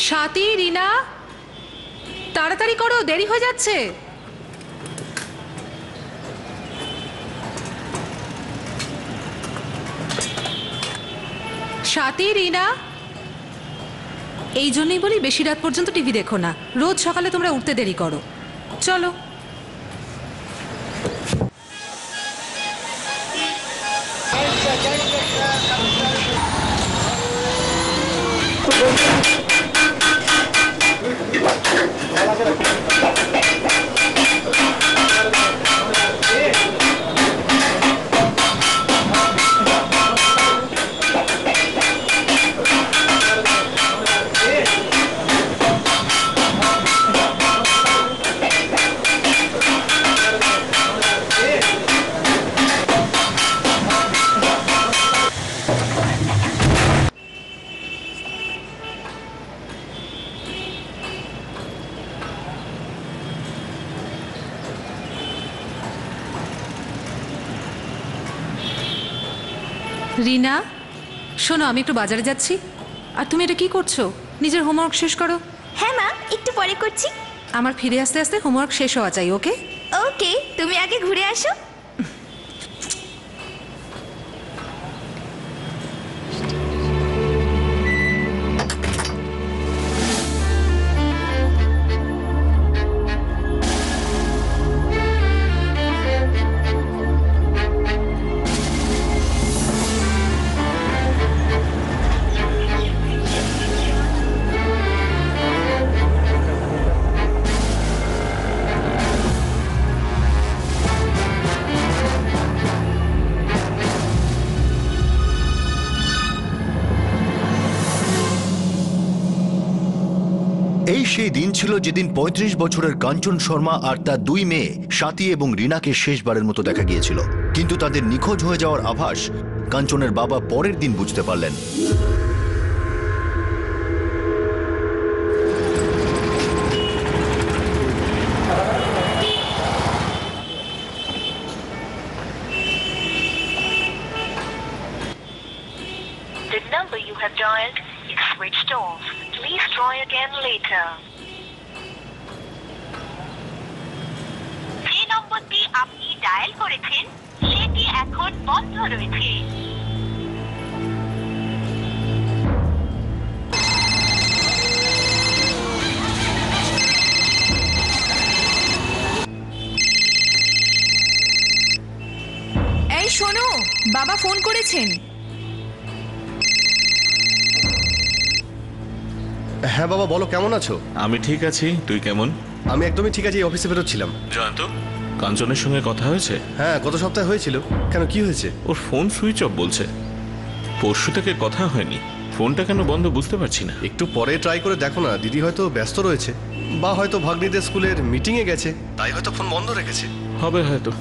সাথী, রিনা, তাড়াতাড়ি করো, দেরি হয়ে যাচ্ছে। সাথী, রিনা, এই জন্যই বলি বেশি রাত পর্যন্ত টিভি দেখো না। রোজ সকালে তোমরা উঠতে দেরি করো। চলো। রিনা, শোনো, আমি একটু বাজারে যাচ্ছি। আর তুমি এটা কি করছো? নিজের হোমওয়ার্ক শেষ করো। হ্যাঁ মা, একটু পরে করছি। আমার ফিরে আসতে আসতে হোমওয়ার্ক শেষ হওয়া চাই। ওকে ওকে, তুমি আগে ঘুরে আসো। এই সেই দিন ছিল যেদিন ৩৫ বছরের কাঞ্চন শর্মা আর তার দুই মেয়ে স্বাতী এবং রিনাকে শেষবারের মতো দেখা গিয়েছিল। কিন্তু তাদের নিখোঁজ হয়ে যাওয়ার আভাস কাঞ্চনের বাবা পরের দিন বুঝতে পারলেন। The number you have dialed is switched off. Please try again later. যে নম্বরটি আপনি ডায়াল করেছেন সেটি এখন বন্ধ রয়েছে। এই শোনো, বাবা ফোন করেছেন। হ্যাঁ বাবা, বলো, কেমন আছো? আমি ঠিক আছি, তুই কেমন? আমি একদমই ঠিক আছি, অফিসে বেরোচ্ছিলাম। জয়ন্ত, কাঞ্চনের সঙ্গে কথা হয়েছে? হ্যাঁ, গত সপ্তাহে হয়েছিল। কেন, কি হয়েছে? ওর ফোন সুইচ অফ বলছে। পরশু থেকে কথা হয়নি, ফোনটা কেন বন্ধ বুঝতে পারছি না। একটু পরে ট্রাই করে দেখো না, দিদি হয়তো ব্যস্ত রয়েছে, বা হয়তো ভাগ্নিদের স্কুলের মিটিংয়ে গেছে, তাই হয়তো ফোন বন্ধ রেখেছে। হবে হয়তো।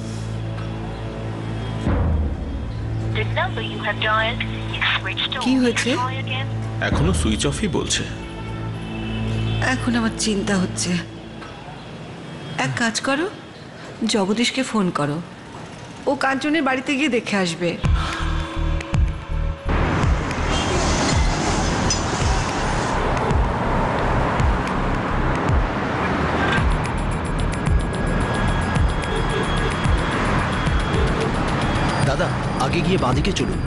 The number you have dialed is switched off. কি হয়েছে? Try again. এখনো সুইচ অফই বলছে। এখন আমার চিন্তা হচ্ছে। এক কাজ করো, জগদীশকে ফোন করো, ও কাঞ্চনের বাড়িতে গিয়ে দেখে আসবে। দাদা, আগে গিয়ে বাঁদিকে চলুন।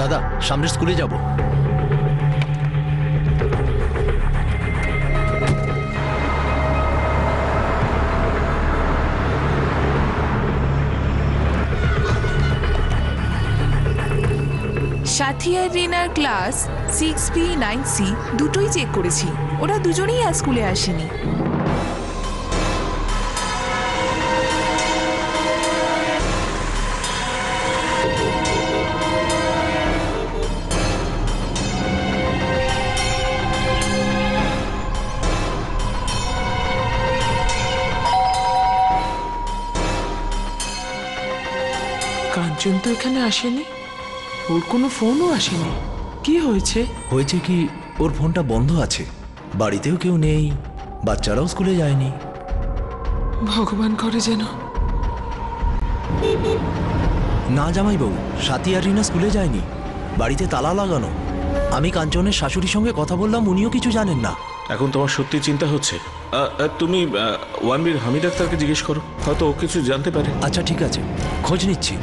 দাদা, সামনের স্কুলে যাব। সাথী আর রিনার ক্লাস 6B 9C দুটোই চেক করেছি, ওরা দুজনেই আজ স্কুলে আসেনি। কাঞ্চন তো এখানে আসেনি, ওর কোনো ফোনও আসেনি। কি হয়েছে? হয়েছে কি, ওর ফোনটা বন্ধ আছে, বাড়িতেও কেউ নেই, বাচ্চারাও স্কুলে যায়নি। ভগবান করে যেন। না জামাইবাবু, সাথী আর রিনা স্কুলে যায়নি, বাড়িতে তালা লাগানো। আমি কাঞ্চনের শাশুড়ির সঙ্গে কথা বললাম, উনিও কিছু জানেন না। এখন তোমার সত্যি চিন্তা হচ্ছে। তুমি ওয়ানবির হামি ডাক্তারকে জিজ্ঞেস করো, হয়তো ও কিছু জানতে পারে। আচ্ছা ঠিক আছে, খোঁজ নিচ্ছি।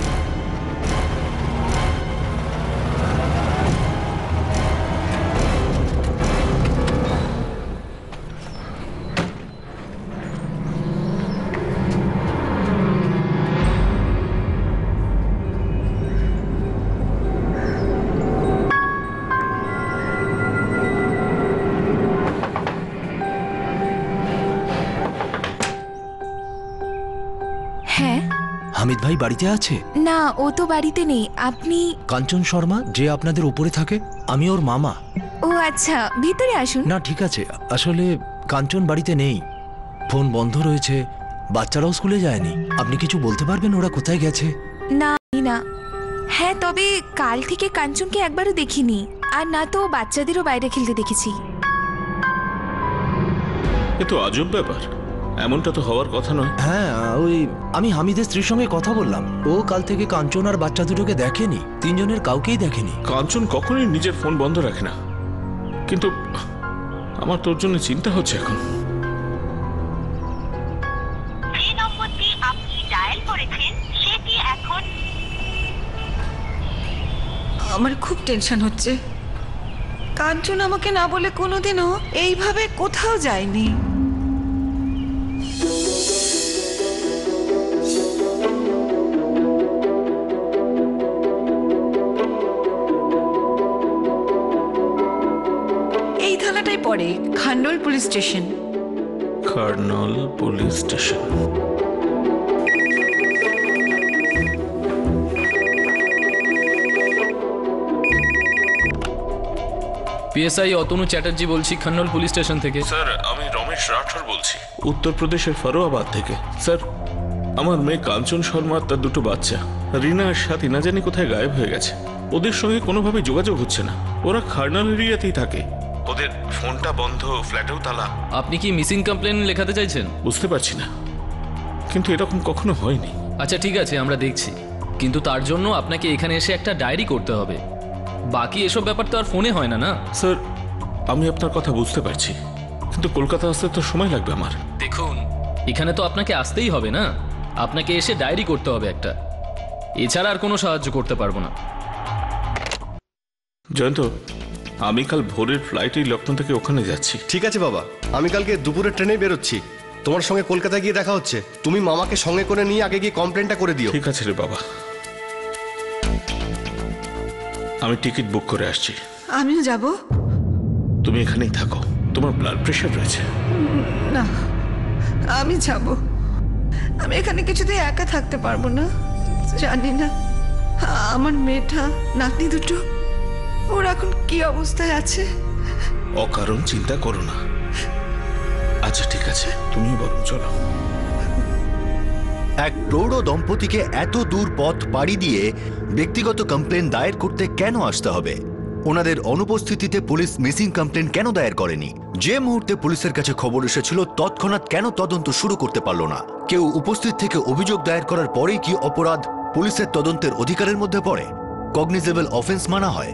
হ্যাঁ। হামিদ ভাই বাড়িতে আছে? না, ও তো বাড়িতে নেই। আপনি? কাঞ্চন শর্মা, যে আপনাদের উপরে থাকে, আমি ওর মামা। ও আচ্ছা, ভিতরে আসুন। না ঠিক আছে, আসলে কাঞ্চন বাড়িতে নেই, ফোন বন্ধ রয়েছে, বাচ্চারাও স্কুলে যায়নি। আপনি কিছু বলতে পারবেন ওরা কোথায় গেছে? না না। হ্যাঁ, তবে কাল থেকে কাঞ্চনকে একবারও দেখিনি, আর না তো বাচ্চাদেরও বাইরে খেলতে দেখেছি। এ তো আজব ব্যাপার, এমনটা তো হওয়ার কথা নয়। হ্যাঁ, ওই আমি হামিদের স্ত্রীর সঙ্গে কথা বললাম, ও কাল থেকে কাঞ্চন আর বাচ্চা দুটোকে দেখেনি, তিনজনের কাউকেই দেখেনি। কাঞ্চন কখনোই নিজের ফোন বন্ধ রাখে না, কিন্তু আমার তোর জন্য চিন্তা হচ্ছে এখন। যে নম্বরটি আপনি ডায়াল করেছেন সেটি এখন আমার খুব টেনশন হচ্ছে। কাঞ্চন আমাকে না বলে কোনোদিনও এইভাবে কোথাও যায়নি। এই থানাটাই পড়ে, Khandol police station. Kharnal police station. PSI Atanu Chatterjee বলছি, খান্ডোল পুলিশ স্টেশন থেকে। স্যার, আমি রমেশ রাঠোর বলছি, উত্তরপ্রদেশের ফরোয়াবাদ থেকে। স্যার, আমার মেয়ে কাঞ্চন শর্মা তার দুটো বাচ্চা রিনা আর সাথী না জানি কোথায় গায়েব হয়ে গেছে। ওদের সঙ্গে কোনোভাবে যোগাযোগ হচ্ছে না। ওরা খারনাল এরিয়াতেই থাকে, ওদের ফোনটা বন্ধ, ফ্ল্যাটেও তালা। আপনি কি মিসিং কমপ্লেন লেখাতে চাইছেন? বুঝতে পারছি না, কিন্তু এরকম কখনো হয়নি। আচ্ছা ঠিক আছে, আমরা দেখছি, কিন্তু তার জন্য আপনাকে এখানে এসে একটা ডায়েরি করতে হবে। বাকি এসব ব্যাপার তো আর ফোনে হয় না। না স্যার, আমি আপনার কথা বুঝতে পারছি, কিন্তু কলকাতা আসতে তো সময় লাগবে আমার। দেখুন, এখানে তো আপনাকে আসতেই হবে না, আপনাকে এসে ডায়েরি করতে হবে একটা, এছাড়া আর কোনো সাহায্য করতে পারবো না। জয়ন্ত, আমি কাল ভোরের ফ্লাইটেই লখনৌ থেকে ওখানে যাচ্ছি। ঠিক আছে বাবা, আমি কালকে দুপুরের ট্রেনেই বেরোচ্ছি, তোমার সঙ্গে কলকাতায় গিয়ে দেখা হচ্ছে। তুমি মামাকে সঙ্গে করে নিয়ে আগে গিয়ে কমপ্লেনটা করে দিও। ঠিক আছে রে বাবা, আমি টিকিট বুক করে আসছি। আমিও যাব। তুমি এখানেই থাকো, তোমার ব্লাড প্রেশার রয়েছে। না, আমি যাব। আমি এখানে কিছুতেই একা থাকতে পারবো না। জানি না আমার মেয়েটা, নাতনি দুটো, ওরা এখন কি অবস্থায় আছে। অকারণ চিন্তা করো না। আচ্ছা ঠিক আছে, তুমি বরং চলো। এক প্রৌঢ় দম্পতিকে এত দূর পথ পাড়ি দিয়ে ব্যক্তিগত কমপ্লেন দায়ের করতে কেন আসতে হবে? ওনাদের অনুপস্থিতিতে পুলিশ মিসিং কমপ্লেন কেন দায়ের করেনি? যে মুহূর্তে পুলিশের কাছে খবর এসেছিল তৎক্ষণাৎ কেন তদন্ত শুরু করতে পারল না? কেউ উপস্থিত থেকে অভিযোগ দায়ের করার পরেই কি অপরাধ পুলিশের তদন্তের অধিকারের মধ্যে পড়ে? কগনিজেবল অফেন্স মানা হয়?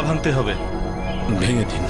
ভাঙতে হবে। ভেঙে দিন।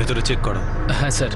ভেতরে চেক করো। হ্যাঁ স্যার।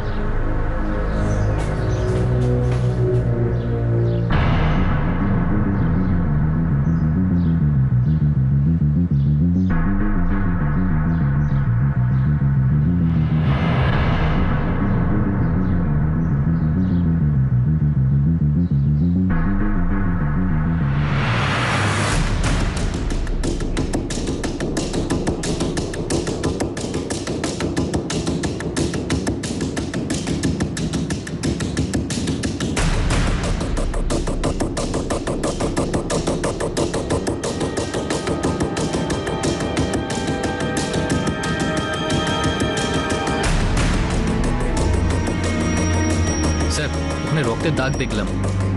স্যার ওখানে রক্তের দাগ দেখলাম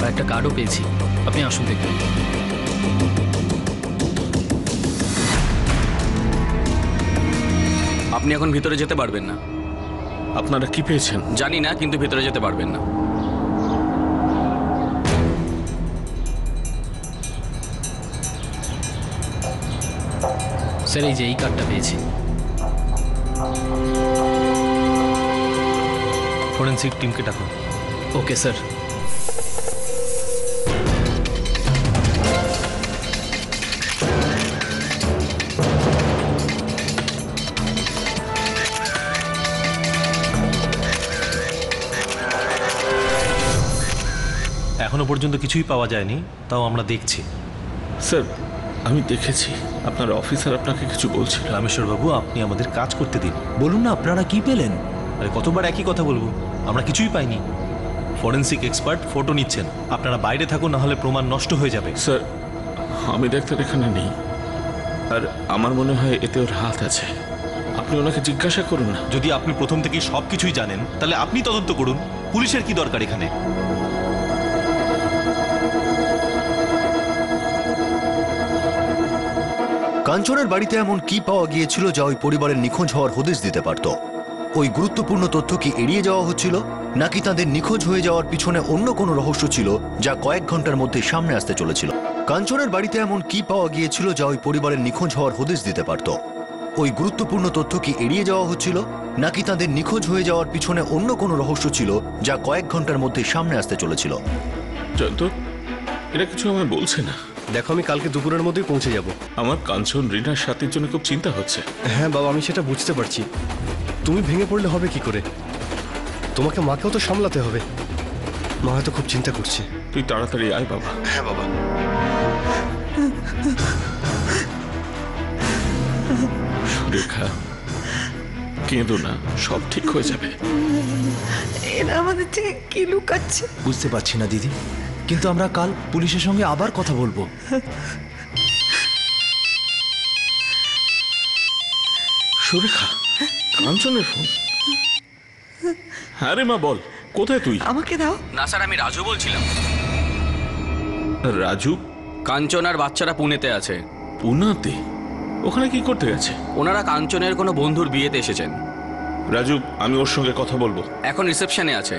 আর একটা কার্ডও পেয়েছি, আপনি আসুন দেখুন। আপনি এখন ভিতরে যেতে পারবেন না। আপনারা কি পেয়েছেন জানি না, কিন্তু ভিতরে যেতে পারবেন না। স্যার এই যে এই কার্ডটা পেয়েছি। ফরেন্সিক টিমকে ডাকুন। Okay sir. এখনো পর্যন্ত কিছুই পাওয়া যায়নি, তাও আমরা দেখছি। স্যার আমি দেখেছি আপনার অফিসার আপনাকে কিছু বলছিল। রামেশ্বর বাবু, আপনি আমাদের কাজ করতে দিন। বলুন না আপনারা কি পেলেন? আরে কতবার একই কথা বলবো, আমরা কিছুই পাইনি। ফরেন্সিক এক্সপার্ট ফটো নিচ্ছেন, আপনারা বাইরে থাকুন, না হলে প্রমাণ নষ্ট হয়ে যাবে। স্যার আমি ডাক্তার এখানে নেই, আর আমার মনে হয় এতে ওর হাত আছে। আপনি ওনাকে জিজ্ঞাসা করুন না। যদি আপনি প্রথম থেকেই সব কিছুই জানেন তাহলে আপনি তদন্ত করুন, পুলিশের কি দরকার এখানে? কাঞ্চনের বাড়িতে এমন কি পাওয়া গিয়েছিল যা ওই পরিবারের নিখোঁজ হওয়ার হদিশ দিতে পারত? ওই গুরুত্বপূর্ণ তথ্য কি এড়িয়ে যাওয়া হচ্ছিল, নাকি তাদের নিখোঁজ হয়ে যাওয়ার পিছনে অন্য কোনো রহস্য ছিল যা কয়েক ঘন্টার মধ্যে সামনে আসতে চলেছিল? কাঞ্চনের বাড়িতে এমন কি পাওয়া গিয়েছিল যা ওই পরিবারের নিখোঁজ হওয়ার হদিশ দিতে পারত? ওই গুরুত্বপূর্ণ তথ্য কি এড়িয়ে যাওয়া হচ্ছিল, নাকি তাদের নিখোঁজ হয়ে যাওয়ার পিছনে অন্য কোনো রহস্য ছিল যা কয়েক ঘন্টার মধ্যে সামনে আসতে চলেছিল? জয়ন্ত, এটা কিছু আমায় বলছে না। দেখো, আমি কালকে দুপুরের মধ্যেই পৌঁছে যাব। আমার কাঞ্চন রিনার সাথীর জন্য খুব চিন্তা হচ্ছে। হ্যাঁ বাবা, আমি সেটা বুঝতে পারছি। তুমি ভেঙে পড়লে হবে কি করে? তোমাকে মাকেও তো সামলাতে হবে। মা হয়তো খুব চিন্তা করছে। তুই তাড়াতাড়ি আয় বাবা। হ্যাঁ বাবা। সুরেখা, কেঁদো না, সব ঠিক হয়ে যাবে। এরা আমাদের থেকে কি লুকাচ্ছে? বুঝতে পারছি না দিদি, কিন্তু আমরা কাল পুলিশের সঙ্গে আবার কথা বলবো। সুরেখা, কাঞ্চনের ফোন। হ্যাঁ রে মা, বল কোথায় তুই? আমাকে দাও। না স্যার, আমি রাজু বলছিলাম। রাজু? কাঞ্চন আর বাচ্চারা পুনেতে আছে। পুনাতে? ওখানে কি করতে গেছে? ওনারা কাঞ্চনের কোনো বন্ধুর বিয়েতে এসেছেন। রাজু, আমি ওর সঙ্গে কথা বলবো। এখন রিসেপশনে আছে,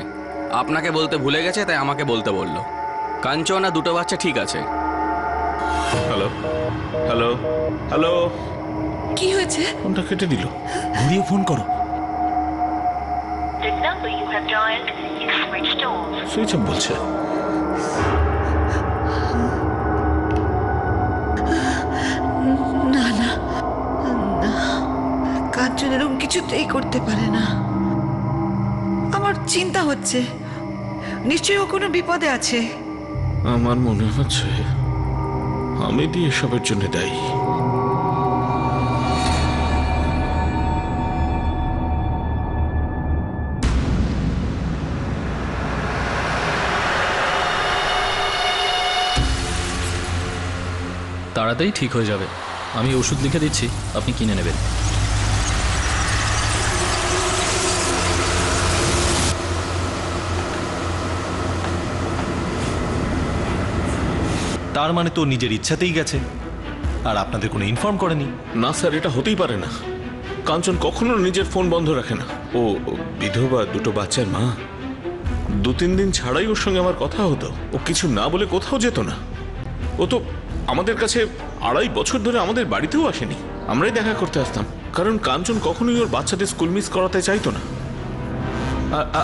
আপনাকে বলতে ভুলে গেছে, তাই আমাকে বলতে বললো। কাঞ্চন আর দুটো বাচ্চা ঠিক আছে। Hello hello hello. কি হয়েছে? ফোনটা কেটে দিল। ঘুরিয়ে ফোন করো। The number you have dialed is switched off. Switch off বলছে। না না না, কাঞ্চন এরকম কিছুতেই করতে পারে না। আমার চিন্তা হচ্ছে, নিশ্চয়ই ও কোনো বিপদে আছে। আমার মনে হচ্ছে আমি দিয়ে এসবের জন্য দায়ী। তাড়াতাড়ি ঠিক হয়ে যাবে। আমি ওষুধ লিখে দিচ্ছি, আপনি কিনে নেবেন। তার মানে তো নিজের ইচ্ছাতেই গেছে, আর আপনাদের কোনো ইনফর্ম করেনি? না স্যার, এটা হতেই পারে না। কাঞ্চন কখনো নিজের ফোন বন্ধ রাখে না। ও বিধবা, দুটো বাচ্চার মা। 2-3 দিন ছাড়াই ওর সঙ্গে আমার কথা হতো। ও কিছু না বলে কোথাও যেত না। ও তো আমাদের কাছে 2.5 বছর ধরে আমাদের বাড়িতেও আসেনি। আমরাই দেখা করতে আসতাম, কারণ কাঞ্চন কখনোই ওর বাচ্চাদের স্কুল মিস করাতে চাইতো না।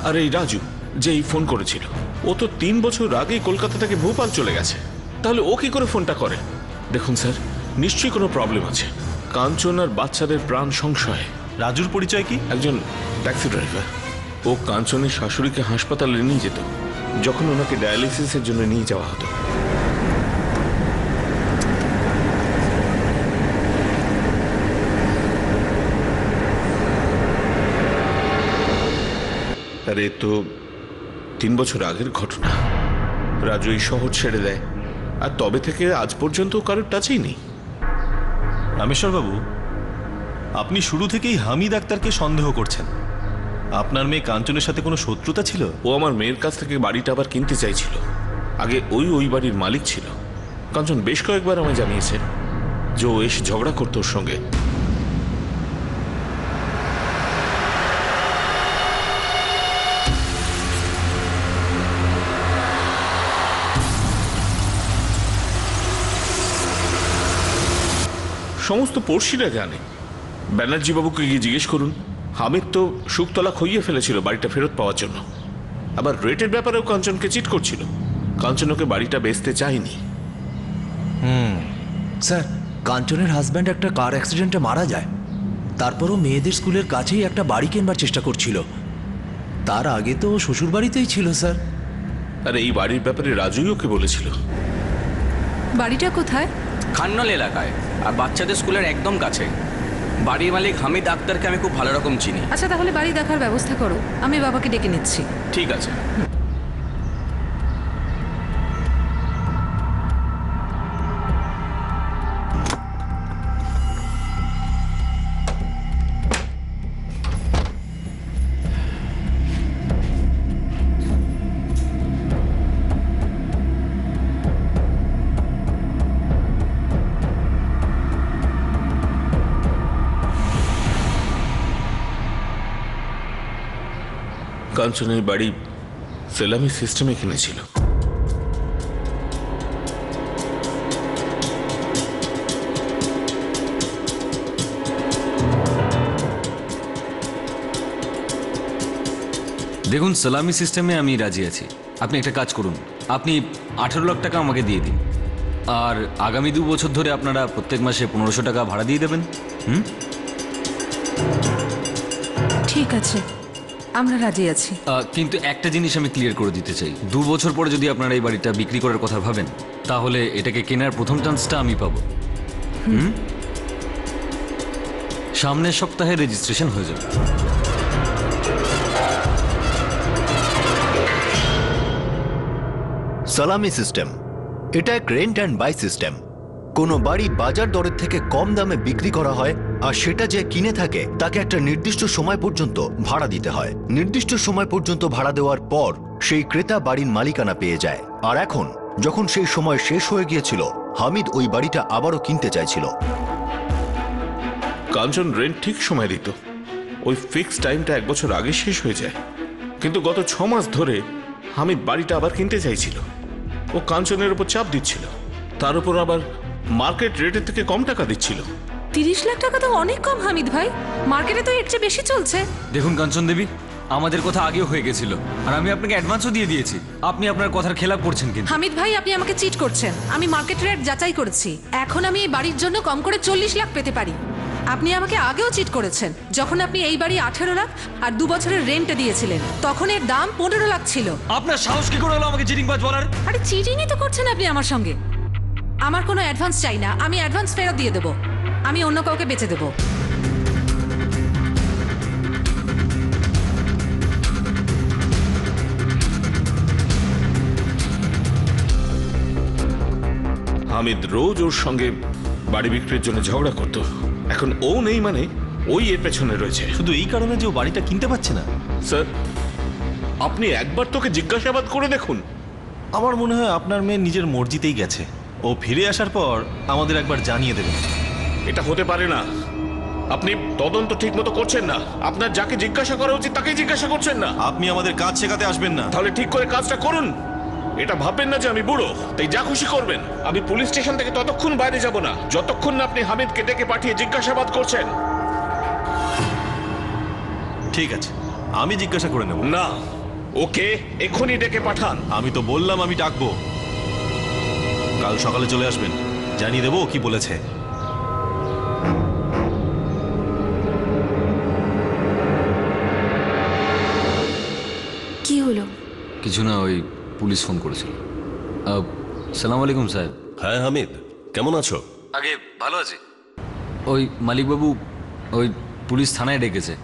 আর এই রাজু যে এই ফোন করেছিল, ও তো 3 বছর আগেই কলকাতা থেকে ভোপাল চলে গেছে। তাহলে ও কি করে ফোনটা করে? দেখুন স্যার, নিশ্চয়ই কোনো প্রবলেম আছে। কাঞ্চন আর বাচ্চাদের প্রাণ সংশয়। রাজুর পরিচয় কি? একজন ট্যাক্সি ড্রাইভার। ও কাঞ্চনের শাশুড়িকে হাসপাতালে নিয়ে যেত যখন ওনাকে ডায়ালিসিসের জন্য নিয়ে যাওয়া হতো। আরে তো 3 বছর আগের ঘটনা। রাজু এই শহর ছেড়ে দেয়, আর তবে থেকে আজ পর্যন্ত কারোর টাচেই নেই। রামেশ্বরবাবু, আপনি শুরু থেকেই হামিদ আক্তারকে সন্দেহ করছেন। আপনার মেয়ে কাঞ্চনের সাথে কোনো শত্রুতা ছিল? ও আমার মেয়ের কাছ থেকে বাড়িটা আবার কিনতে চাইছিল। আগে ওই বাড়ির মালিক ছিল। কাঞ্চন বেশ কয়েকবার আমায় জানিয়েছে যে ও এসে ঝগড়া করতো ওর সঙ্গে। সমস্ত পড়শিরা জানে। ব্যানার্জি বাবুকে গিয়ে জিজ্ঞেস করুন। হামিদ তো শুকতলা খইয়ে ফেলেছিল বাড়িটা ফেরত পাওয়ার জন্য। আবার রেটের ব্যাপারেও কাঞ্চনকে চিট করছিল। কাঞ্চন ওকে বাড়িটা বেচতে চায়নি। স্যার, কাঞ্চনের হাজব্যান্ড একটা কার অ্যাক্সিডেন্টে মারা যায়। তারপরও মেয়েদের স্কুলের কাছেই একটা বাড়ি কেনবার চেষ্টা করছিল। তার আগে তো শ্বশুর বাড়িতেই ছিল স্যার। আর এই বাড়ির ব্যাপারে রাজুই ওকে বলেছিল। বাড়িটা কোথায়? খান্নল এলাকায়, আর বাচ্চাদের স্কুলের একদম কাছে। বাড়ির মালিক হামিদ আক্তারকে আমি খুব ভালো রকম চিনি। আচ্ছা, তাহলে বাড়ি দেখার ব্যবস্থা করো, আমি বাবাকে ডেকে নিচ্ছি। ঠিক আছে। কাঞ্চনের বাড়ি সেলামি সিস্টেমে কিনেছিল। দেখুন, সালামি সিস্টেমে আমি রাজি আছি। আপনি একটা কাজ করুন, আপনি 18 লাখ টাকা আমাকে দিয়ে দিন, আর আগামী 2 বছর ধরে আপনারা প্রত্যেক মাসে 1500 টাকা ভাড়া দিয়ে দেবেন। ঠিক আছে, আমরা রাজি আছি। কিন্তু একটা জিনিস আমি ক্লিয়ার করে দিতে চাই, 2 বছর পরে যদি আপনারা এই বাড়িটা বিক্রি করার কথা ভাবেন, তাহলে এটাকে কেনার প্রথম চান্সটা আমি পাবো। সামনের সপ্তাহে রেজিস্ট্রেশন হয়ে যাবে। সালামি সিস্টেম এটা এক রেন্ট অ্যান্ড বাই সিস্টেম। কোনো বাড়ি বাজার দরের থেকে কম দামে বিক্রি করা হয়, আর সেটা যে কিনে থাকে তাকে একটা নির্দিষ্ট সময় পর্যন্ত ভাড়া দিতে হয়। নির্দিষ্ট সময় পর্যন্ত ভাড়া দেওয়ার পর সেই ক্রেতা বাড়ির মালিকানা পেয়ে যায়। আর এখন যখন সেই সময় শেষ হয়ে গিয়েছিল, হামিদ ওই বাড়িটা আবারও কিনতে চাইছিল। কাঞ্চন রেন্ট ঠিক সময় দিত। ওই ফিক্সড টাইমটা 1 বছর আগে শেষ হয়ে যায়। কিন্তু গত 6 মাস ধরে হামিদ বাড়িটা আবার কিনতে চাইছিল। ও কাঞ্চনের উপর চাপ দিচ্ছিল, তার উপর আবার মার্কেট রেটের থেকে কম টাকা দিচ্ছিল। 30 লাখ টাকা তো অনেক কম হামিদ ভাই, মার্কেটে তো এর চেয়ে বেশি চলছে। দেখুন কাঞ্চন দেবী, আমাদের কথা আগেও হয়ে গেছিল, আর আমি আপনাকে অ্যাডভান্সও দিয়ে দিয়েছি। আপনি আপনার কথার খেলাপ করছেন কিন্তু। হামিদ ভাই, আপনি আমাকে চিট করছেন। আমি মার্কেট রেট যাচাই করেছি। এখন আমি এই বাড়ির জন্য কম করে 40 লাখ পেতে পারি। আপনি আমাকে আগেও চিট করেছেন। যখন আপনি এই বাড়ি 18 লাখ আর 2 বছরের রেন্টে দিয়েছিলেন, তখন এর দাম 15 লাখ ছিল। আপনার সাহস কি করে হলো আমাকে চিটিংবাজ বলার? আরে চিটিংই তো করছেন আপনি আমার সঙ্গে। আমার কোনো অ্যাডভান্স চাই না, আমি অ্যাডভান্স ফেরত দিয়ে দেবো। আমি অন্য কাউকে বেচে দেবো। হামিদ রোজ ওর সঙ্গে বাড়ি বিক্রির জন্য ঝগড়া করতো। এখন ও নেই মানে ওই এর পেছনে রয়েছে। শুধু এই কারণে যে ও বাড়িটা কিনতে পারছে না? স্যার, আপনি একবার তোকে জিজ্ঞাসাবাদ করে দেখুন। আমার মনে হয় আপনার মেয়ে নিজের মর্জিতেই গেছে। ও ফিরে আসার পর আমাদের একবার জানিয়ে দেবেন। এটা হতে পারে না। আপনি তদন্ত ঠিক মতো করছেন না। আপনার যাকে জিজ্ঞাসা করা উচিত তাকেই জিজ্ঞাসা করছেন না। আপনি আমাদের কাজ শেখাতে আসবেন না। তাহলে ঠিক করে কাজটা করুন। এটা ভাববেন না যে আমি বুড়ো তাই যা খুশি করবেন। আমি পুলিশ স্টেশন থেকে ততক্ষণ বাইরে যাব না যতক্ষণ না আপনি হামিদকে ডেকে পাঠিয়ে জিজ্ঞাসাবাদ করছেন। ঠিক আছে, আমি জিজ্ঞাসা করে নেব। না, ওকে এক্ষুনি ডেকে পাঠান। আমি তো বললাম আমি ডাকবো। কাল সকালে চলে আসবেন, জানিয়ে দেবো কি বলেছে। কি হলো? কিছু না, ওই পুলিশ ফোন করেছিল। সালাম আলাইকুম সাহেব। হ্যাঁ হামিদ, কেমন আছো? আগে ভালো আছি। ওই মালিকবাবু, ওই পুলিশ থানায় ডেকেছে,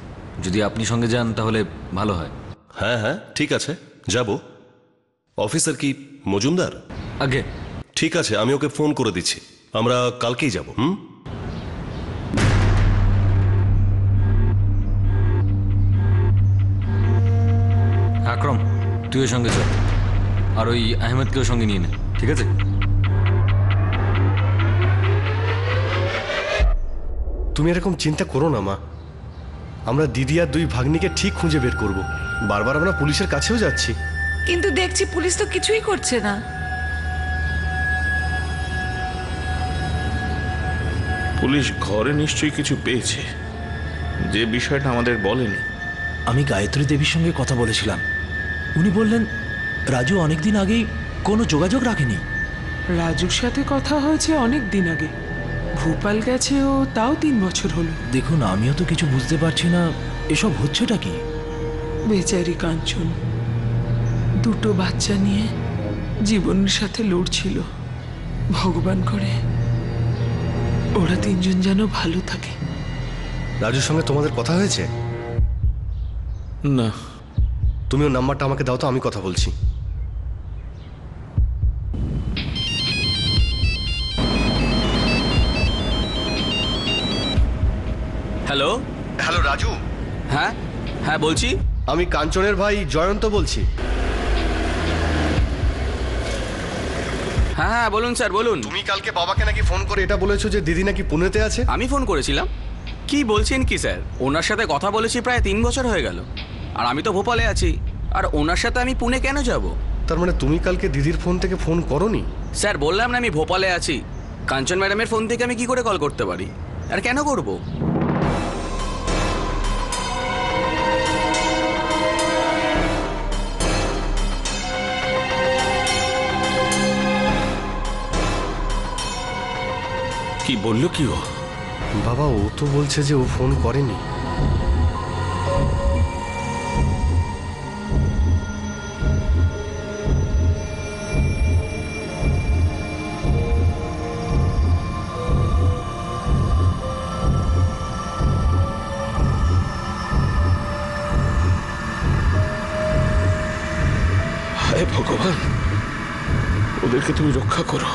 যদি আপনি সঙ্গে যান তাহলে ভালো হয়। হ্যাঁ হ্যাঁ ঠিক আছে, যাব। অফিসার কি মজুমদার? আগে ঠিক আছে, আমি ওকে ফোন করে দিচ্ছি, আমরা কালকেই যাব। আকরম, তুইও সঙ্গে চল, আর ওই আহমেদকেও সঙ্গে নিয়ে নে, ঠিক আছে? তুমি এরকম চিন্তা করো না মা, আমরা দিদি আর দুই ভাগ্নিকে ঠিক খুঁজে বের করব। বারবার আমরা পুলিশের কাছেও যাচ্ছি, কিন্তু দেখছি পুলিশ তো কিছুই করছে না। পুলিশ ঘরে নিশ্চয়ই কিছু পেয়েছে, যে বিষয়টা আমাদের বলেনি। আমি গায়ত্রী দেবীর সঙ্গে কথা বলেছিলাম, উনি বললেন রাজু অনেকদিন আগেই কোনো যোগাযোগ রাখেনি। রাজুর সাথে কথা হয়েছে অনেক দিন আগে, ভোপাল গেছে ও, তাও 3 বছর হলো। দেখুন, আমিও তো কিছু বুঝতে পারছি না এসব হচ্ছেটা কি। বেচারি কাঞ্চন 2টো বাচ্চা নিয়ে জীবনের সাথে লড়ছিল। ভগবান করে ওরা 3জন যেন ভালো থাকে। রাজুর সঙ্গে তোমাদের কথা হয়েছে? না। তুমি ওর নাম্বারটা আমাকে দাও তো, আমি কথা বলছি। হ্যালো। হ্যালো রাজু। হ্যাঁ হ্যাঁ বলছি। আমি কাঞ্চনের ভাই জয়ন্ত বলছি। হ্যাঁ হ্যাঁ বলুন স্যার, বলুন। তুমি কালকে বাবাকে নাকি ফোন করে এটা বলেছো যে দিদি নাকি পুনেতে আছে? আমি ফোন করেছিলাম? কি বলছেন কি স্যার? ওনার সাথে কথা বলেছি প্রায় 3 বছর হয়ে গেল, আর আমি তো ভোপালে আছি, আর ওনার সাথে আমি পুনে কেন যাব? তার মানে তুমি কালকে দিদির ফোন থেকে ফোন করোনি? স্যার বললাম না আমি ভোপালে আছি, কাঞ্চন ম্যাডামের ফোন থেকে আমি কি করে কল করতে পারি, আর কেন করব? কি বললো কি ও? বাবা ও তো বলছে যে ও ফোন করেনি। হায় ভগবান, ওদেরকে তুমি রক্ষা করো।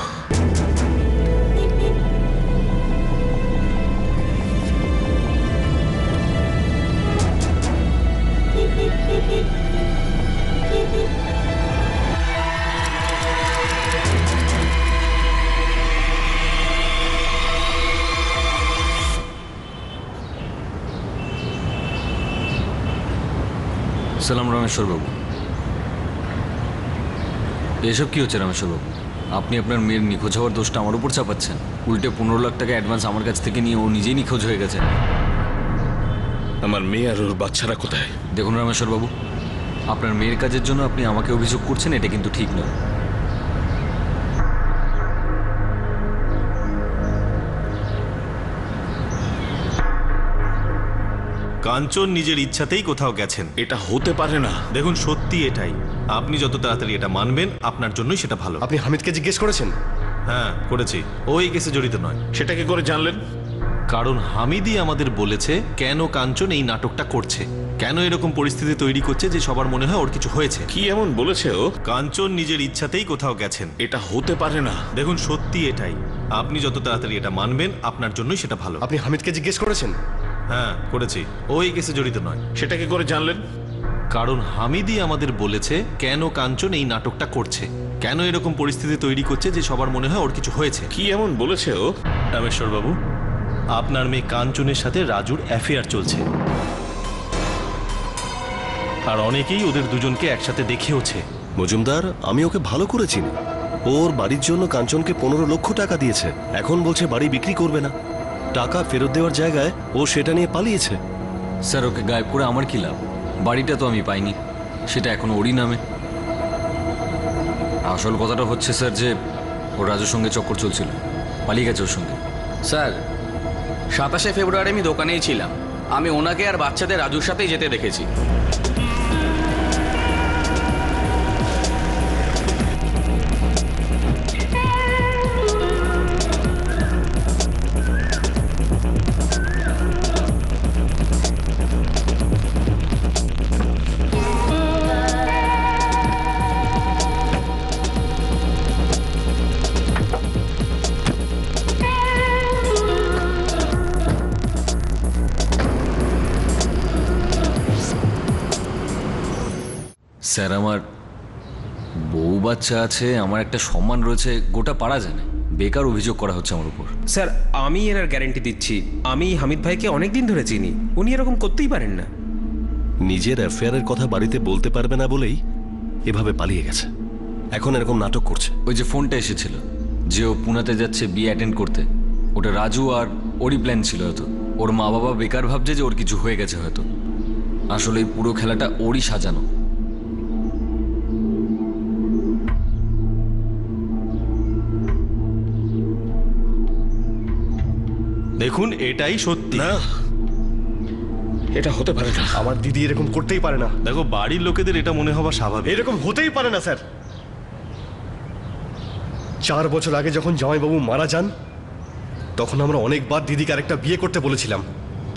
সালাম রামেশ্বরবাবু। এসব কি হচ্ছে রামেশ্বরবাবু? আপনি আপনার মেয়ের নিখোঁজ হওয়ার দোষটা আমার উপর চাপাচ্ছেন, উল্টে 15 লাখ টাকা অ্যাডভান্স আমার কাছ থেকে নিয়ে ও নিজেই নিখোঁজ হয়ে গেছে। আমার মেয়ে আর ওর বাচ্চারা কোথায়? দেখুন রামেশ্বরবাবু, আপনার মেয়ের কাজের জন্য আপনি আমাকে অভিযোগ করছেন, এটা কিন্তু ঠিক নয়। কাঞ্চন নিজের ইচ্ছাতেই কোথাও গেছেন, এটা হতে পারে না। দেখুন সত্যি এটাই, আপনি যত তাড়াতাড়ি এটা মানবেন আপনার জন্যই সেটা ভালো। আপনি হামিদকে জিজ্ঞেস করেছেন? হ্যাঁ করেছি, ওই কেসে জড়িত নয়। সেটা কি করে জানলেন? কারণ হামিদই আমাদের বলেছে কেন কাঞ্চন এই নাটকটা করছে, কেন এরকম পরিস্থিতি তৈরি করছে যে সবার মনে হয় ওর কিছু হয়েছে। কি এমন বলেছে ও? কাঞ্চন নিজের ইচ্ছাতেই কোথাও গেছেন। এটা হতে পারে না। দেখুন সত্যি এটাই, আপনি যত তাড়াতাড়ি এটা মানবেন আপনার জন্যই সেটা ভালো। আপনি হামিদকে জিজ্ঞেস করেছেন? হ্যাঁ করেছি, ওই কেসে জড়িত নয়। সেটা কি করে জানলেন? কারণ হামিদই আমাদের বলেছে কেন কাঞ্চন এই নাটকটা করছে, কেন এরকম পরিস্থিতি তৈরি করছে যে সবার মনে হয় ওর কিছু হয়েছে। কি এমন বলেছে ও? রামেশ্বর বাবু, আপনার মেয়ে কাঞ্চনের সাথে রাজুর অ্যাফেয়ার চলছে, আর অনেকেই ওদের দুজনকে একসাথে দেখেওছে। মজুমদার, আমি ওকে ভালো করেছি না। ওর বাড়ির জন্য কাঞ্চনকে 15 লক্ষ টাকা দিয়েছে, এখন বলছে বাড়ি বিক্রি করবে না। টাকা ফেরত দেওয়ার জায়গায় ও সেটা নিয়ে পালিয়েছে। স্যার ওকে গায়েব করে আমার কি লাভ? বাড়িটা তো আমি পাইনি, সেটা এখনো ওরই নামে। আসল কথাটা হচ্ছে স্যার যে ওর রাজুর সঙ্গে চক্কর চলছিল, পালিয়ে গেছে ওর সঙ্গে। স্যার 27শে ফেব্রুয়ারি আমি দোকানেই ছিলাম, আমি ওনাকে আর বাচ্চাদের রাজুর সাথেই যেতে দেখেছি। স্যার আমার বউ বাচ্চা আছে, আমার একটা সম্মান রয়েছে, গোটা পাড়া জানে। বেকার অভিযোগ করা হচ্ছে আমার উপর। স্যার আমি এনার গ্যারান্টি দিচ্ছি, আমি হামিদ ভাইকে অনেক দিন ধরে চিনি, উনি এরকম করতেই পারেন না। নিজের অ্যাফেয়ারের কথা বাড়িতে বলতে পারবে না বলেই এভাবে পালিয়ে গেছে, এখন এরকম নাটক করছে। ওই যে ফোনটা এসেছিল যে ও পুনাতে যাচ্ছে বিয়ে অ্যাটেন্ড করতে, ওটা রাজু আর ওরই প্ল্যান ছিল। হয়তো ওর মা বাবা বেকার ভাবছে যে ওর কিছু হয়ে গেছে, হয়তো আসলে এই পুরো খেলাটা ওরই সাজানো। দেখুন এটাই সত্যি। না, এটা হতে পারে না। আমার দিদি এরকম করতেই পারে না। দেখো বাড়ির লোকেদের এটা মনে হওয়া স্বাভাবিক। এরকম হতেই পারে না স্যার। 4 বছর আগে যখন জামাইবাবু মারা যান তখন আমরা অনেকবার দিদিকে আরেকটা বিয়ে করতে বলেছিলাম,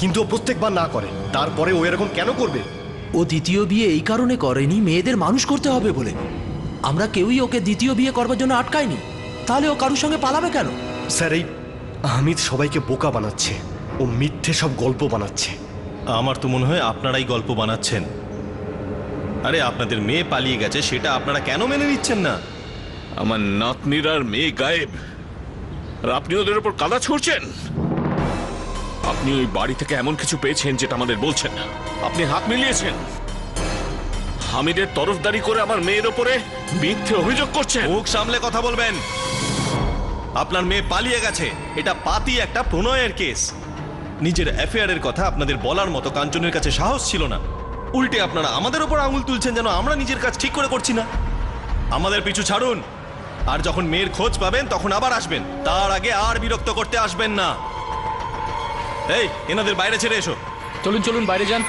কিন্তু ও প্রত্যেকবার না করে। তারপরে ও এরকম কেন করবে? ও দ্বিতীয় বিয়ে এই কারণে করেনি মেয়েদের মানুষ করতে হবে বলে। আমরা কেউই ওকে দ্বিতীয় বিয়ে করবার জন্য আটকাইনি। তাহলে ও কারোর সঙ্গে পালাবে কেন? স্যার এই হামিদ সবাইকে বোকা বানাচ্ছে, ও মিথ্যে সব গল্প বানাচ্ছে। আমার তো মনে হয় আপনারাই গল্প বানাচ্ছেন। আরে আপনাদের মেয়ে পালিয়ে গেছে, সেটা আপনারা কেন মেনে নিচ্ছেন না? আমার নাতনির আর মেয়ে গায়েব, আর আপনি ওদের উপর কাদা ছুড়ছেন। আপনি ওই বাড়ি থেকে এমন কিছু পেয়েছেন যেটা আমাদের বলছেন না। আপনি হাত মিলিয়েছেন, হামিদের তরফদারি করে আমার মেয়ের ওপরে মিথ্যে অভিযোগ করছেন। মুখ সামলে কথা বলবেন। আপনার মেয়ে পালিয়ে গেছে, এটা পাতি একটা প্রণয়ের কেস। নিজের অ্যাফেয়ারের কথা আপনাদের বলার মতো কাঞ্চনের কাছে সাহস ছিল না, উল্টে আপনারা আমাদের ওপর আঙুল তুলছেন যেন আমরা নিজের কাজ ঠিক করে করছি না। আমাদের পিছু ছাড়ুন, আর যখন মেয়ের খোঁজ পাবেন তখন আবার আসবেন, তার আগে আর বিরক্ত করতে আসবেন না। এই এনাদের বাইরে ছেড়ে এসো। চলুন চলুন বাইরে যান।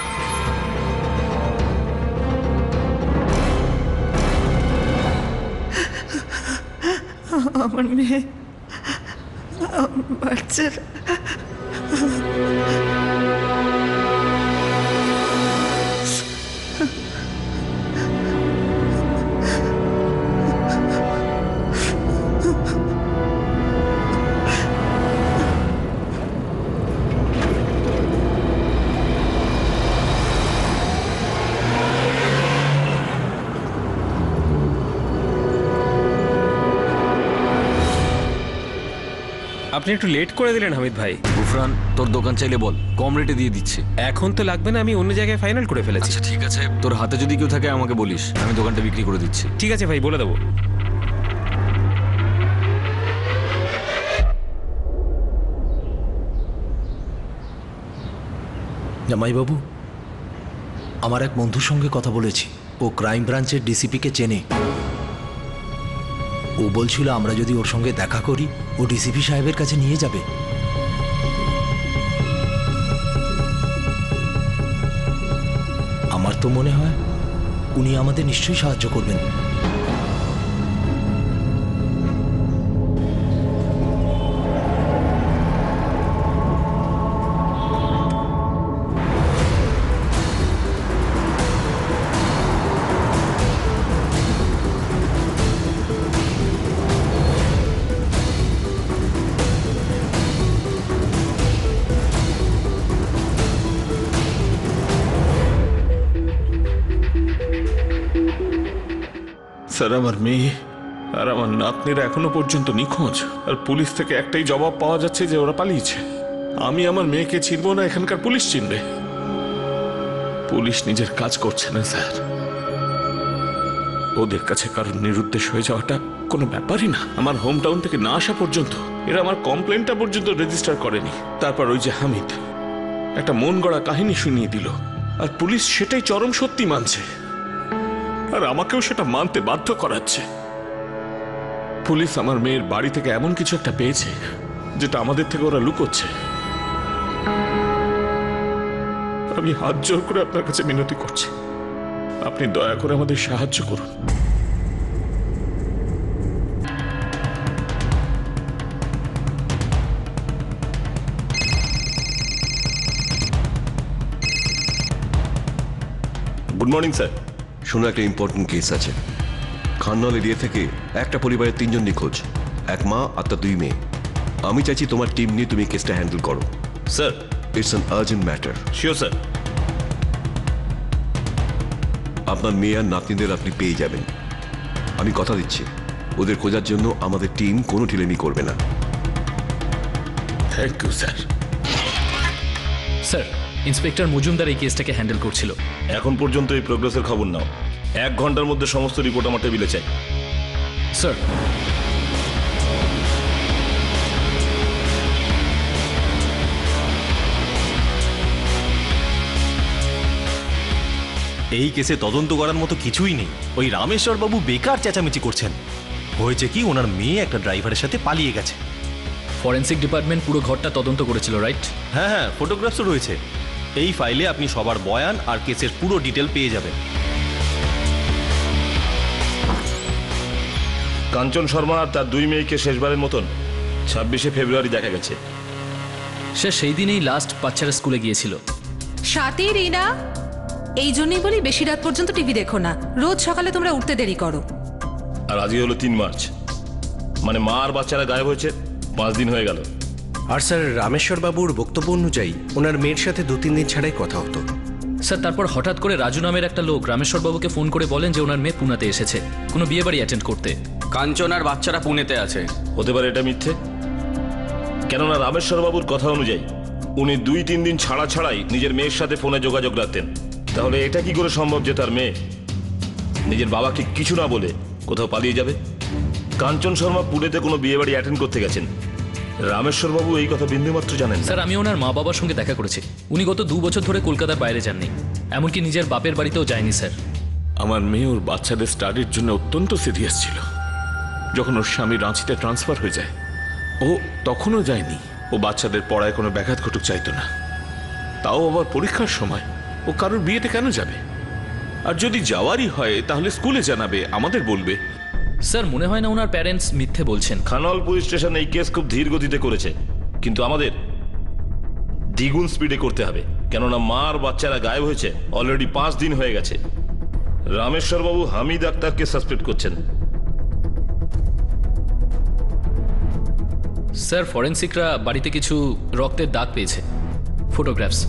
আমার মেয়ে, বাচ্চারা আপনি একটু লেট করে দিলেন হামিদ ভাই। গুফরান তোর দোকান চাইলে বল, কম রেটে দিয়ে দিচ্ছে। এখন তো লাগবে না, আমি অন্য জায়গায় ফাইনাল করে ফেলেছি। আচ্ছা ঠিক আছে, তোর হাতে যদি কেউ থাকে আমাকে বলিস, আমি দোকানটা বিক্রি করে দিচ্ছি। ঠিক আছে ভাই, বলে দেবো। জামাইবাবু, আমার এক বন্ধুর সঙ্গে কথা বলেছি, ও ক্রাইম ব্রাঞ্চের ডিসিপিকে চেনে। ও বলছিল আমরা যদি ওর সঙ্গে দেখা করি ও ডিসিপি সাহেবের কাছে নিয়ে যাবে। আমার তো মনে হয় উনি আমাদের নিশ্চয়ই সাহায্য করবেন। স্যার আমার মেয়ে আর আমার নাতনিরা এখনো পর্যন্ত নিখোঁজ, আর পুলিশ থেকে একটাই জবাব পাওয়া যাচ্ছে যে ওরা পালিয়েছে। আমি আমার মেয়েকে চিনব না, এখানকার পুলিশ চিনবে? পুলিশ নিজের কাজ করছে না স্যার। ওদের কাছে কারণ নিরুদ্দেশ হয়ে যাওয়াটা কোনো ব্যাপারই না। আমার হোম টাউন থেকে না আসা পর্যন্ত এরা আমার কমপ্লেনটা পর্যন্ত রেজিস্টার করেনি। তারপর ওই যে হামিদ একটা মন গড়া কাহিনী শুনিয়ে দিল, আর পুলিশ সেটাই চরম সত্যি মানছে, আর আমাকেও সেটা মানতে বাধ্য করাচ্ছে। পুলিশ আমার মেয়ের বাড়ি থেকে এমন কিছু একটা পেয়েছে যেটা আমাদের থেকে ওরা লুকোচ্ছে। আমি হাত জোর করে আপনার কাছে মিনতি করছি, আপনি দয়া করে আমাদের সাহায্য করুন। Good morning sir. শোনো, একটা ইম্পর্টেন্ট কেস আছে। খান্নাল এরিয়া থেকে একটা পরিবারের 3 জন নিখোঁজ, এক মা আর তার 2 মেয়ে। আমি চাইছি তোমার টিম নিয়ে তুমি কেসটা হ্যান্ডেল করো। Sir, it's an urgent matter. Sure sir. আপনার মেয়ে আর নাতনিদের আপনি পেয়ে যাবেন। আমি কথা দিচ্ছি, ওদের খোঁজার জন্য আমাদের টিম কোনো ঢিলেমি করবে না। Thank you sir. Sir, inspector Majumdar এই কেসটাকে হ্যান্ডেল করছিল। এখন পর্যন্ত এই প্রোগ্রেসের খবর নাও। 1 ঘন্টার মধ্যে সমস্ত রিপোর্ট আমার টেবিলে চাই। স্যার। এই কেসে তদন্ত করার মতো কিছুই নেই। ওই রামেশ্বর বাবু বেকার চেঁচামেচি করছেন। হয়েছে কি, ওনার মেয়ে একটা ড্রাইভারের সাথে পালিয়ে গেছে। ফরেন্সিক ডিপার্টমেন্ট পুরো ঘরটা তদন্ত করেছিল, রাইট? হ্যাঁ হ্যাঁ, ফটোগ্রাফসও রয়েছে। এই ফাইলে আপনি সবার বয়ান আর কেসের পুরো ডিটেল পেয়ে যাবেন। কাঞ্চন শর্মা আর তার 2 মেয়েকে শেষবারের মতন 26শে ফেব্রুয়ারি দেখা গেছে। সে সেই দিনেই লাস্ট বাচ্চারা স্কুলে গিয়েছিল। সাথী, রিনা, এই জন্যই বলি বেশি রাত পর্যন্ত টিভি দেখো না। রোজ সকালে তোমরা উঠতে দেরি করো। আর আজকে হলো 3 মার্চ, মানে মা আর বাচ্চারা গায়েব হয়েছে 5 দিন হয়ে গেল। আর স্যার, রামেশ্বর বাবুর বক্তব্য অনুযায়ী ওনার মেয়ের সাথে 2-3 দিন ছাড়াই কথা হতো। স্যার, তারপর হঠাৎ করে রাজু নামের একটা লোক রামেশ্বর বাবুকে ফোন করে বলেন যে ওনার মেয়ে পুনাতে এসেছে কোনো বিয়ে বাড়ি অ্যাটেন্ড করতে। কাঞ্চন আর বাচ্চারা পুনেতে আছে। হতে পারে এটা মিথ্যে, কেননা রামেশ্বর বাবুর কথা অনুযায়ী উনি 2-3 দিন ছাড়াই নিজের মেয়ের সাথে ফোনে যোগাযোগ রাখতেন। তাহলে এটা কি করে সম্ভব যে তার মেয়ে নিজের বাবাকে কিছু না বলে কোথাও পালিয়ে যাবে? কাঞ্চন শর্মা পুনেতে কোনো বিয়ে বাড়ি অ্যাটেন্ড করতে গেছেন, রামেশ্বর বাবু এই কথা বিন্দুমাত্র জানেন? স্যার, আমি ওনার মা বাবার সঙ্গে দেখা করেছি। উনি গত 2 বছর ধরে কলকাতার বাইরে যাননি, এমনকি নিজের বাপের বাড়িতেও যায়নি। স্যার, আমার মেয়ে ওর বাচ্চাদের স্টাডির জন্য অত্যন্ত সিরিয়াস ছিল। যখন ওর স্বামী রাঁচিতে ট্রান্সফার হয়ে যায়, ও তখনও যায়নি। ও বাচ্চাদের পড়ায় কোনো ব্যাঘাত ঘটুক চাইতো না। তাও আবার পরীক্ষার সময় ও কারোর বিয়েতে কেন যাবে? আর যদি যাওয়ারই হয় তাহলে স্কুলে জানাবে, আমাদের বলবে। স্যার, মনে হয় না ওনার প্যারেন্টস মিথ্যে বলছেন। খানাল পুলিশ স্টেশন এই কেস খুব ধীর গতিতে করেছে, কিন্তু আমাদের দ্বিগুণ স্পিডে করতে হবে, কেননা মা আর বাচ্চারা গায়েব হয়েছে অলরেডি 5 দিন হয়ে গেছে। রামেশ্বর বাবু হামিদ আক্তারকে সাসপেক্ট করছেন। স্যার, ফরেন্সিকরা বাড়িতে কিছু রক্তের দাগ পেয়েছে, ফটোগ্রাফস।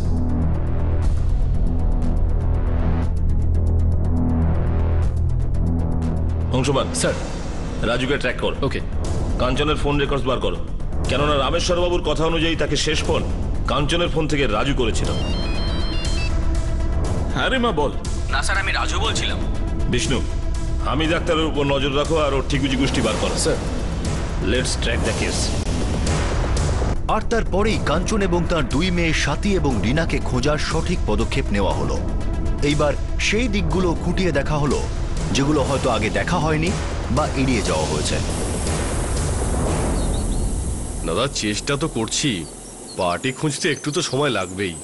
অংশমান স্যার, রাজুকে ট্র্যাক কর। ওকে। কাঞ্চনের ফোন রেকর্ডস বার করো, কেননা রামেশ্বর বাবুর কথা অনুযায়ী তাকে শেষ ফোন কাঞ্চনের ফোন থেকে রাজু করেছিল। হ্যাঁ রে মা, বল। না স্যার, আমি রাজু বলছিলাম। বিষ্ণু, হামিদ আক্তারের উপর নজর রাখো আর ওর ঠিকুজি গোষ্ঠী বার করো। Sir, let's track the case. আর তারপরেই কাঞ্চন এবং তার 2 মেয়ে সাথী এবং রিনাকে খোঁজার সঠিক পদক্ষেপ নেওয়া হলো। এইবার সেই দিকগুলো খুঁটিয়ে দেখা হলো যেগুলো হয়তো আগে দেখা হয়নি বা এড়িয়ে যাওয়া হয়েছে। দাদা, চেষ্টা তো করছি। পার্টি খুঁজতে একটু তো সময় লাগবেই।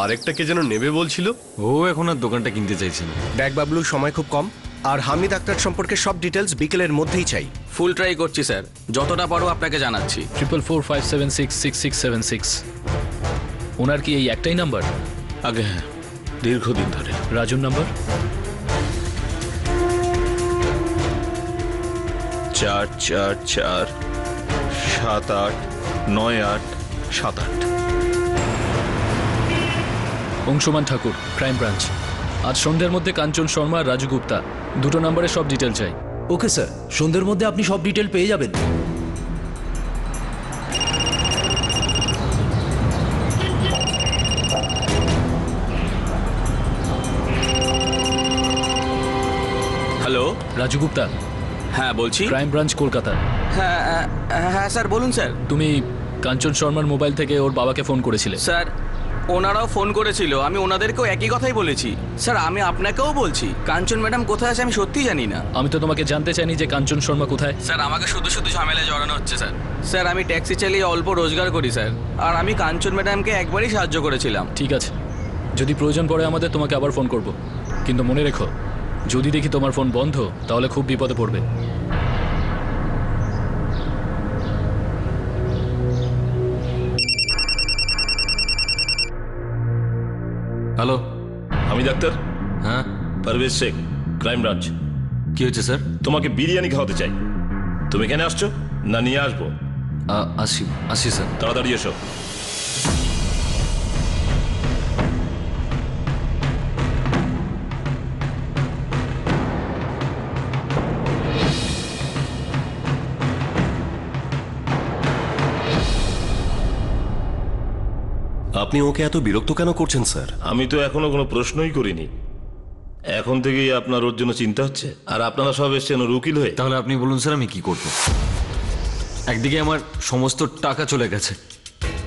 আর একটা কে যেন নেবে বলছিল, ও এখন আর দোকানটা কিনতে চাইছে না। দেখ বাবলু, সময় খুব কম, আর হামিদ আক্তার সম্পর্কে সব ডিটেলস বিকেলের মধ্যেই চাই। ফুল ট্রাই করছি স্যার, যতটা পারো আপনাকে জানাচ্ছি। 4445766676। ওনার কি এই একটাই নাম্বার? আগে হ্যাঁ, দীর্ঘদিন ধরে। রাজুর নাম্বার? 444789878। অংশমান ঠাকুর, ক্রাইম ব্রাঞ্চ। আজ সন্ধ্যের মধ্যে কাঞ্চন শর্মা আর রাজু গুপ্তা, 2টো নাম্বারে সব ডিটেল চাই। ওকে স্যার, সন্ধ্যের মধ্যে আপনি সব ডিটেল পেয়ে যাবেন। হ্যালো, রাজু গুপ্তা। হ্যাঁ বলছি। Crime branch, Kolkata. হ্যাঁ হ্যাঁ স্যার, বলুন স্যার। তুমি কাঞ্চন শর্মার মোবাইল থেকে ওর বাবাকে ফোন করেছিলে? স্যার, ওনারাও ফোন করেছিল, আমি ওনাদেরকেও একই কথাই বলেছি। স্যার আমি আপনাকেও বলছি, কাঞ্চন ম্যাডাম কোথায় আছে আমি সত্যিই জানি না। আমি তো তোমাকে জানতে চাইনি যে কাঞ্চন শর্মা কোথায়। স্যার আমাকে শুধু শুধু ঝামেলায় জড়ানো হচ্ছে স্যার। স্যার আমি ট্যাক্সি চালিয়ে অল্প রোজগার করি স্যার, আর আমি কাঞ্চন ম্যাডামকে একবারই সাহায্য করেছিলাম। ঠিক আছে, যদি প্রয়োজন পড়ে আমাদের তোমাকে আবার ফোন করব, কিন্তু মনে রেখো যদি দেখি তোমার ফোন বন্ধ তাহলে খুব বিপদে পড়বে। হ্যালো, আমি ডাক্তার। হ্যাঁ, পারভেজ শেখ, ক্রাইম ব্রাঞ্চ। কি হয়েছে স্যার? তোমাকে বিরিয়ানি খাওয়াতে চাই। তুমি এখানে আসছো না নিয়ে আসবো? আসি স্যার। তাড়াতাড়ি এসো। আপনি ওকে এত বিরক্ত কেন করছেন স্যার? আমি তো এখনো কোনো প্রশ্নই করিনি। এখন থেকেই আপনার ওর জন্য চিন্তা হচ্ছে, আর আপনারা সব এসছেন ওর উকিল হয়ে। তাহলে আপনি বলুন স্যার আমি কি করব? একদিকে আমার সমস্ত টাকা চলে গেছে,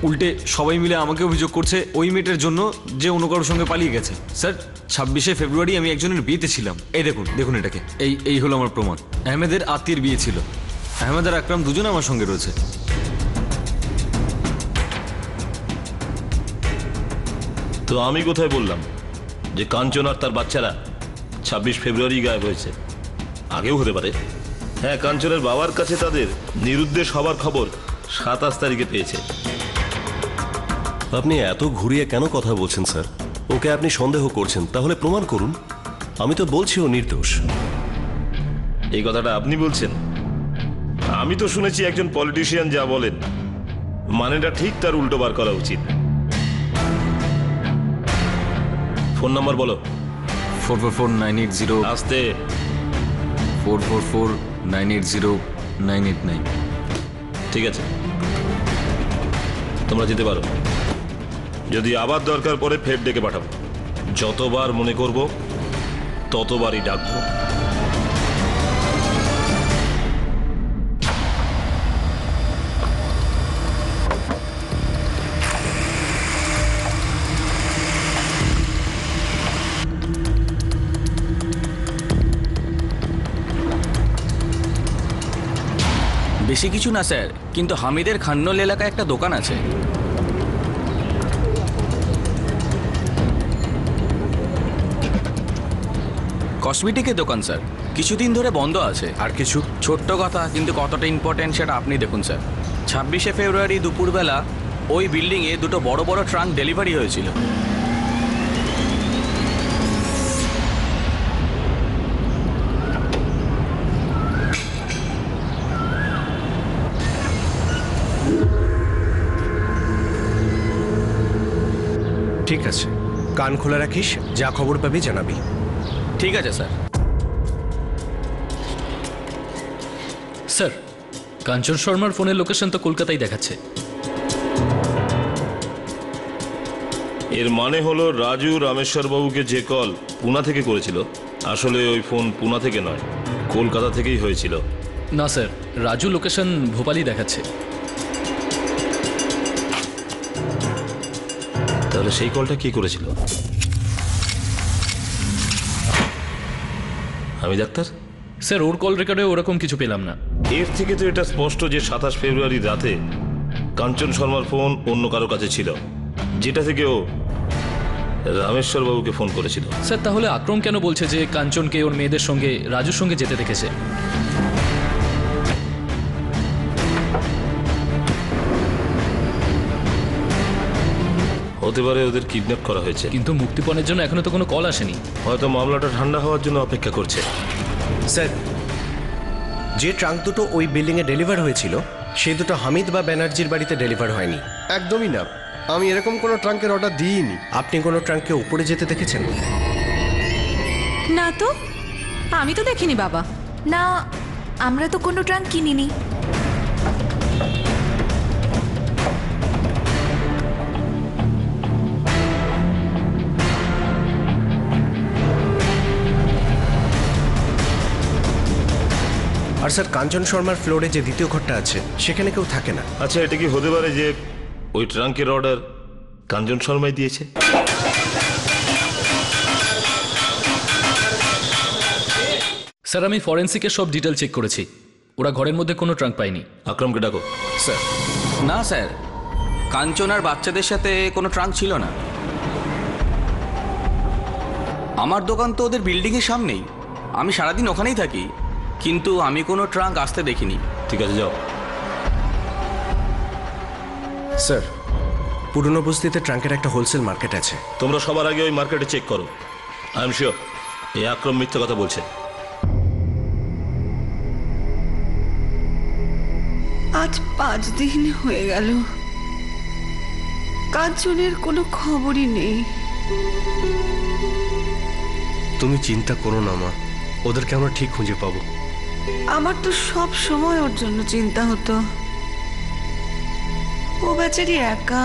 উল্টে সবাই মিলে আমাকে অভিযোগ করছে ওই মেয়েটার জন্য যে অন্য কারোর সঙ্গে পালিয়ে গেছে। স্যার 26শে ফেব্রুয়ারি আমি একজনের বিয়েতে ছিলাম। এই দেখুন, দেখুন এটাকে। এই হলো আমার প্রমাণ। আহমেদের আত্মীয়ের বিয়ে ছিল। আহমেদ আর আকরাম দুজনে আমার সঙ্গে রয়েছে। তো আমি কোথায় বললাম যে কাঞ্চন আর তার বাচ্চারা 26 ফেব্রুয়ারি গায়েব হয়েছে? আগেও হতে পারে। হ্যাঁ, কাঞ্চনের বাবার কাছে তাদের নিরুদ্দেশ হবার খবর 27 তারিখে পেয়েছে। আপনি এত ঘুরিয়ে কেন কথা বলছেন স্যার? ওকে আপনি সন্দেহ করছেন, তাহলে প্রমাণ করুন। আমি তো বলছি ও নির্দোষ। এই কথাটা আপনি বলছেন? আমি তো শুনেছি একজন পলিটিশিয়ান যা বলেন মানেটা ঠিক তার উল্টো বার করা উচিত। ফোন নাম্বার বলো। 444980। আসতে। 444980-989। ঠিক আছে, তোমরা যেতে পারো। যদি আবার দরকার পড়ে ফের ডেকে পাঠাবো। যতবার মনে করব ততবারই ডাকবো। বেশি কিছু না স্যার, কিন্তু হামিদের খান্নল এলাকায় একটা দোকান আছে। কসমেটিকের দোকান স্যার, কিছুদিন ধরে বন্ধ আছে। আর কিছু? ছোট্ট কথা, কিন্তু কতটা ইম্পর্টেন্ট সেটা আপনি দেখুন স্যার। 26শে ফেব্রুয়ারি দুপুরবেলা ওই বিল্ডিংয়ে দুটো বড় বড় ট্রাঙ্ক ডেলিভারি হয়েছিল। ঠিক আছে, কান খোলা রাখিস, যা খবর পাবি জানাবি। ঠিক আছে স্যার। স্যার, কাঞ্চন শর্মার ফোনের লোকেশন তো কলকাতায় দেখাচ্ছে। এর মানে হলো রাজু রামেশ্বর বাবুকে যে কল পুনা থেকে করেছিল, আসলে ওই ফোন পুনা থেকে নয়, কলকাতা থেকেই হয়েছিল। না স্যার, রাজু লোকেশন ভোপালই দেখাচ্ছে। তাহলে সেই কলটা কি করেছিল? আমি ডাক্তার। স্যার, ওর কল রেকর্ডে ওরকম কিছু পেলাম না। এর থেকে তো এটা স্পষ্ট যে 27 ফেব্রুয়ারি রাতে কাঞ্চন শর্মার ফোন অন্য কারো কাছে ছিল, যেটা থেকে ও রামেশ্বর বাবুকে ফোন করেছিল। স্যার, তাহলে আক্রম কেন বলছে যে কাঞ্চনকে ওর মেয়েদের সঙ্গে রাজুর সঙ্গে যেতে দেখেছে? হতে পারে ওদের কিডন্যাপ করা হয়েছে, কিন্তু মুক্তিপণের জন্য এখনো তো কোনো কল আসেনি। হয়তো মামলাটা ঠান্ডা হওয়ার জন্য অপেক্ষা করছে। স্যার, যে ট্রাঙ্ক দুটো ওই বিল্ডিংয়ে ডেলিভার হয়েছিল সেই দুটো হামিদ বা ব্যানার্জির বাড়িতে ডেলিভার হয়নি। একদমই না, আমি এরকম কোনো ট্রাঙ্কের অর্ডার দিইনি। আপনি কোনো ট্রাঙ্কে উপরে যেতে দেখেছেন? না তো, আমি তো দেখিনি বাবা। না, আমরা তো কোনো ট্রাঙ্ক কিনিনি। আর স্যার, কাঞ্চন শর্মার ফ্লোরে যে দ্বিতীয় ঘরটা আছে সেখানে কেউ থাকে না। আচ্ছা, এটা কি হতে পারে যে ওই ট্রাঙ্কের অর্ডার কাঞ্চন শর্মাই দিয়েছে। স্যার আমি ফরেন্সিকের সব ডিটেল চেক করেছি, ওরা ঘরের মধ্যে কোনো ট্রাঙ্ক পায়নি। আকরামকে ডাকো। স্যার না স্যার, কাঞ্চন আর বাচ্চাদের সাথে কোনো ট্রাঙ্ক ছিল না। আমার দোকান তো ওদের বিল্ডিংয়ের সামনেই, আমি সারাদিন ওখানেই থাকি, কিন্তু আমি কোনো ট্রাঙ্ক আসতে দেখিনি। ঠিক আছে, যাও। স্যার, পুরনো বস্তিতে ট্রাঙ্কের একটা হোলসেল মার্কেট আছে। তোমরা সবার আগে ওই মার্কেটে চেক করো। আই এম শিওর এই আকরাম মিথ্যে কথা বলছে। আজ 5 দিন হয়ে গেল, কাঞ্চনের কোনো খবরই নেই। তুমি চিন্তা করো না মা, ওদেরকে আমরা ঠিক খুঁজে পাবো। আমার তো সব সময় ওর জন্য চিন্তা হতো। ও বেচারি একা,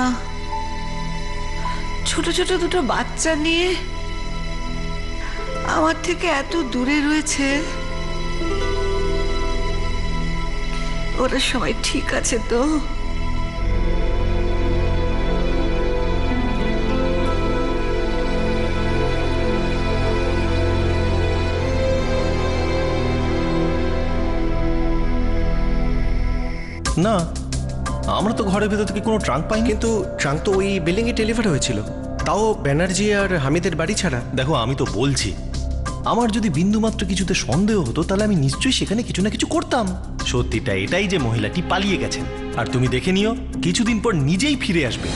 ছোট ছোট দুটো বাচ্চা নিয়ে আমার থেকে এত দূরে রয়েছে। ওরা সবাই ঠিক আছে তো? না, আমরা তো ঘরের ভেতর থেকে কোনো ট্রাঙ্ক পাইনি। কিন্তু ট্রাঙ্ক তো ওই বিল্ডিংয়ে ডেলিভার হয়েছিল, তাও ব্যানার্জি আর হামিদের বাড়ি ছাড়া। দেখো, আমি তো বলছি, আমার যদি বিন্দুমাত্র কিছুতে সন্দেহ হতো তাহলে আমি নিশ্চয়ই সেখানে কিছু না কিছু করতাম। সত্যিটা এটাই যে মহিলাটি পালিয়ে গেছেন, আর তুমি দেখে নিও কিছুদিন পর নিজেই ফিরে আসবে।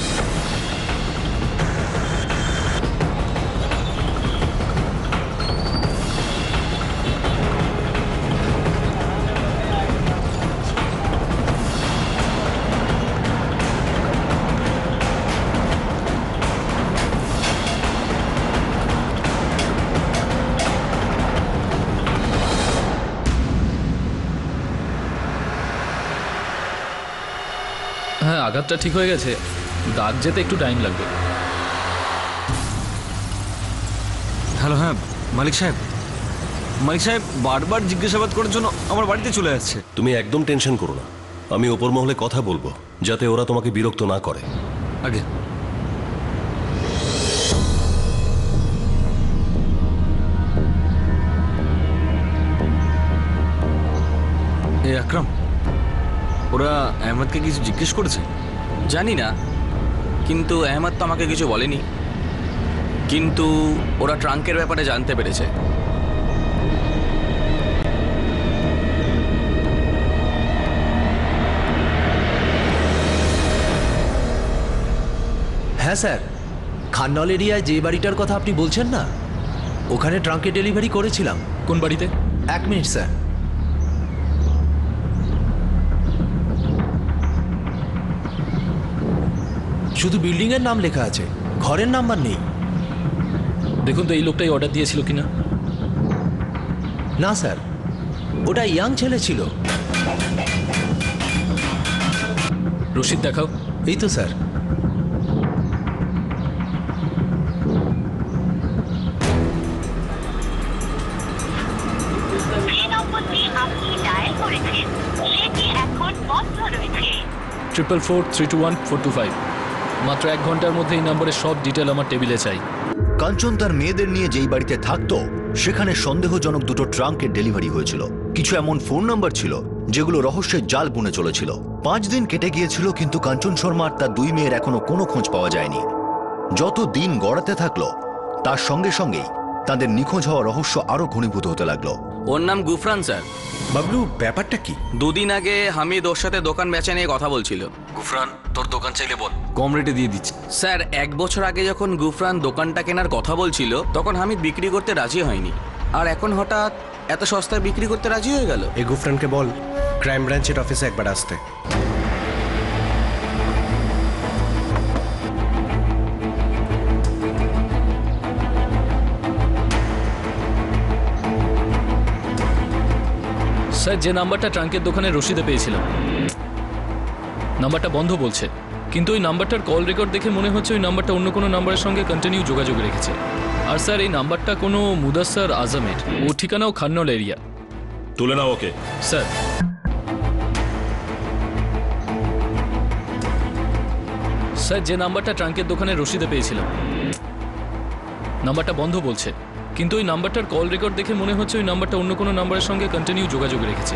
হ্যাঁ, আঘাতটা ঠিক হয়ে গেছে, দাগ যেতে একটু টাইম লাগবে। হ্যালো, হ্যাঁ মালিক সাহেব। মালিক সাহেব বারবার জিজ্ঞাসাবাদ করার জন্য আমার বাড়িতে চলে আসছে। তুমি একদম টেনশন করো না, আমি ওপর মহলে কথা বলবো যাতে ওরা তোমাকে বিরক্ত না করে। আগে এই আকরাম, ওরা আহমদকে কিছু জিজ্ঞেস করেছে? জানি না, কিন্তু আহমদ তো আমাকে কিছু বলেনি। কিন্তু ওরা ট্রাঙ্কের ব্যাপারে জানতে পেরেছে। হ্যাঁ স্যার, খান্নল এরিয়ায় যে বাড়িটার কথা আপনি বলছেন না, ওখানে ট্রাঙ্কে ডেলিভারি করেছিলাম। কোন বাড়িতে? 1 মিনিট স্যার। শুধু বিল্ডিং এর নাম লেখা আছে, ঘরের নাম্বার নেই। দেখুন তো এই লোকটাই অর্ডার দিয়েছিল কিনা। না স্যার, ওটা ইয়াং ছেলে ছিল। রসিদ দেখাও। এই তো স্যার। যে নম্বরটি আপনি ডায়াল করেছেন সেটি এখন বন্ধ রয়েছে। 444-321-425। মাত্র 1 ঘন্টার মধ্যে এই নম্বরের সব ডিটেল আমার টেবিলে চাই। কাঞ্চন তার মেয়েদের নিয়ে যেই বাড়িতে থাকতো সেখানে সন্দেহজনক দুটো ট্রাঙ্কের ডেলিভারি হয়েছিল। কিছু এমন ফোন নাম্বার ছিল যেগুলো রহস্যের জাল বুনে চলেছিল। 5 দিন কেটে গিয়েছিল, কিন্তু কাঞ্চন শর্মা আর তার 2 মেয়ের এখনো কোনো খোঁজ পাওয়া যায়নি। যত দিন গড়াতে থাকলো তার সঙ্গে সঙ্গেই তাদের নিখোঁজ হওয়া রহস্য আরো ঘনীভূত হতে লাগলো। ওর নাম গুফরান স্যার। বাবলু, ব্যাপারটা কি? 2 দিন আগে হামিদ ওর সাথে দোকান বেচা নিয়ে কথা বলছিল। গুফরান, তোর দোকান চাইলে বল, কম রেটে দিয়ে দিচ্ছি। স্যার, 1 বছর আগে যখন গুফরান দোকানটা কেনার কথা বলছিল তখন হামিদ বিক্রি করতে রাজি হয়নি, আর এখন হঠাৎ এত সস্তায় বিক্রি করতে রাজি হয়ে গেল। এই গুফরানকে বল ক্রাইম ব্রাঞ্চের অফিসে একবার আসতে। স্যার, যে নাম্বারটা ট্রাঙ্কের দোকানে রসিদে পেয়েছিলাম, নাম্বারটা বন্ধ বলছে, কিন্তু ওই নাম্বারটার কল রেকর্ড দেখে মনে হচ্ছে ওই নাম্বারটা অন্য কোনো নাম্বারের সঙ্গে কন্টিনিউ যোগাযোগ রেখেছে। আর স্যার, এই নাম্বারটা কোনো মুদাস্সার আজমের, ও ঠিকানাও খান্নল এরিয়া। তুলে নাও ওকে। স্যার যে নাম্বারটা ট্রাঙ্কের দোকানে রসিদে পেয়েছিলাম নাম্বারটা বন্ধ বলছে, কিন্তু ওই নাম্বারটার কল রেকর্ড দেখে মনে হচ্ছে ওই নাম্বারটা অন্য কোনো নাম্বারের সঙ্গে কন্টিনিউ যোগাযোগ রেখেছে।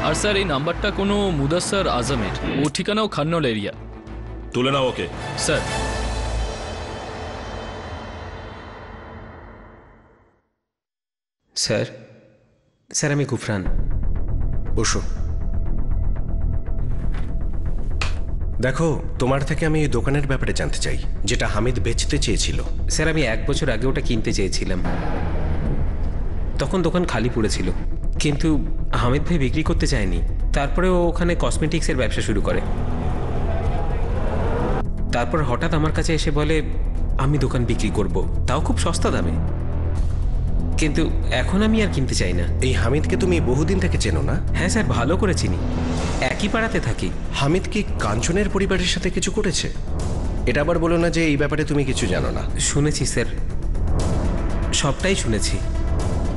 আর স্যার এই নাম্বারটা কোনো মুদাস্সার আজমের, ওর ঠিকানাও খান্নল এরিয়া। তুলে নাও ওকে। স্যার স্যার স্যার আমি গুফরান। বসো। দেখো, তোমার থেকে আমি এই দোকানের ব্যাপারে জানতে চাই, যেটা হামিদ বেচতে চেয়েছিল। স্যার আমি 1 বছর আগে ওটা কিনতে চেয়েছিলাম, তখন দোকান খালি পড়েছিল, কিন্তু হামিদ ভাই বিক্রি করতে চায়নি। তারপরে ও ওখানে কসমেটিক্সের ব্যবসা শুরু করে। তারপর হঠাৎ আমার কাছে এসে বলে আমি দোকান বিক্রি করব, তাও খুব সস্তা দামে। কিন্তু এখন আমি আর কিনতে চাই না। এই হামিদকে তুমি বহুদিন থেকে চেনো না? হ্যাঁ স্যার, ভালো করে চিনি, একই পাড়াতে থাকি। হামিদ কি কাঞ্চনের পরিবারের সাথে কিছু করেছে? এটা আবার বলো না যে এই ব্যাপারে তুমি কিছু জানো না। শুনেছি স্যার, সবটাই শুনেছি,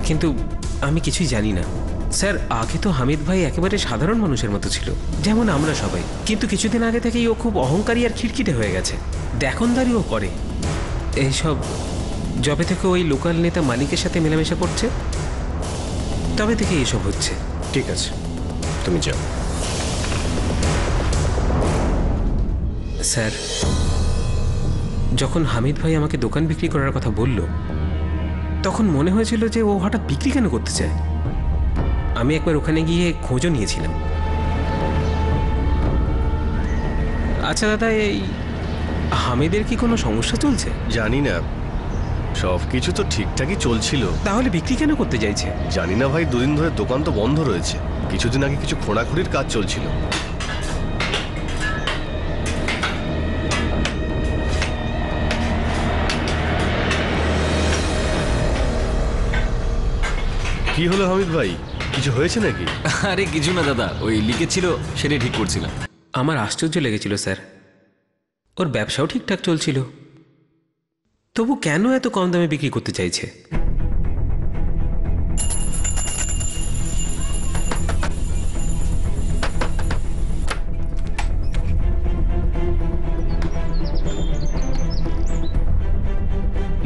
কিন্তু আমি কিছুই জানি না। স্যার আগে তো হামিদ ভাই একেবারে সাধারণ মানুষের মতো ছিল, যেমন আমরা সবাই, কিন্তু কিছুদিন আগে থেকেই ও খুব অহংকারী আর খিটখিটে হয়ে গেছে, দেখনদারিও করে। এইসব যবে থেকে ওই লোকাল নেতা মালিকের সাথে মেলামেশা করছে তবে থেকে এসব হচ্ছে। ঠিক আছে, তুমি যাও। স্যার যখন হামিদ ভাই আমাকে দোকান বিক্রি করার কথা বলল, তখন মনে হয়েছিল যে ও হঠাৎ বিক্রি কেন করতে চায়। আমি একবার ওখানে গিয়ে খোঁজও নিয়েছিলাম। আচ্ছা দাদা, এই হামিদের কি কোনো সমস্যা চলছে? জানি না, সব কিছু তো ঠিকঠাকই চলছিল। তাহলে বিক্রি কেন করতে চাইছে? জানি না ভাই, দুদিন ধরে দোকান তো বন্ধ রয়েছে। কিছুদিন আগে কিছু খোঁড়াখুড়ির কাজ চলছিল। কি হলো হামিদ ভাই, কিছু হয়েছে নাকি? আরে কিছু না দাদা, ওই লিকেজ ছিল, সেটাই ঠিক করছিলাম। আমার আশ্চর্য লেগেছিল স্যার, ওর ব্যবসাও ঠিকঠাক চলছিল, তবু কেন এত কম দামে বিক্রি করতে চাইছে?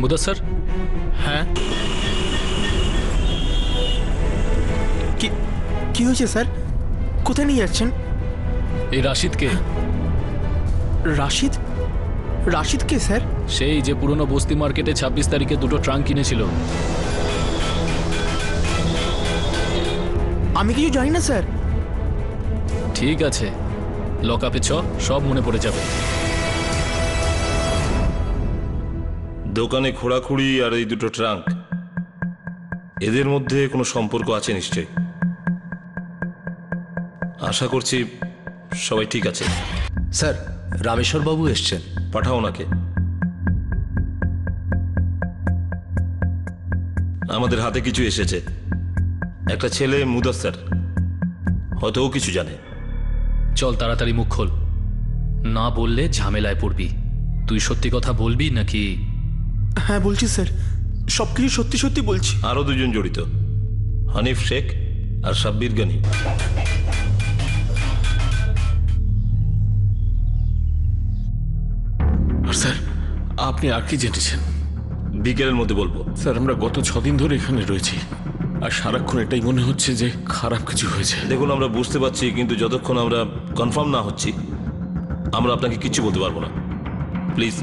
মুদাস্সার? হ্যাঁ, কি হয়েছে স্যার? কোথায় নিয়ে যাচ্ছেন? এই রাশিদকে। রাশিদ? রাশিদ কে স্যার? সেই যে পুরনো বস্তি মার্কেটে 26 তারিখে 2টো ট্রাঙ্ক কিনেছিল। আমি কিছু জানি না স্যার। ঠিক আছে, লকআপে সব মনে পড়ে যাবে। দোকানে খোঁড়াখুড়ি আর এই 2টো ট্রাঙ্ক, এদের মধ্যে কোনো সম্পর্ক আছে নিশ্চয়ই। আশা করছি সবাই ঠিক আছে। স্যার রামেশ্বর বাবু এসছেন। পাঠাও ওনাকে। আমাদের হাতে কিছু এসেছে। একটা ছেলে মুদাস্সার, হয়তো ও কিছু জানে। চল তাড়াতাড়ি মুখ খোল, না বললে ঝামেলায় পড়বি। তুই সত্যি কথা বলবি নাকি? হ্যাঁ বলছি স্যার, সবকিছু সত্যি সত্যি বলছি। আরো 2 জন জড়িত, হানিফ শেখ আর সাব্বির গানি। আর স্যার আপনি আর কি জেনেছেন? বিকেলের মধ্যে বলবো। স্যার আমরা গত 6 দিন ধরে এখানে রয়েছি, আর সারাক্ষণ এটাই মনে হচ্ছে যে খারাপ কিছু হয়েছে। দেখুন আমরা বুঝতে পারছি, কিন্তু যতক্ষণ আমরা কনফার্ম না হচ্ছি আমরা আপনাকে কিচ্ছু বলতে পারবো না। প্লিজ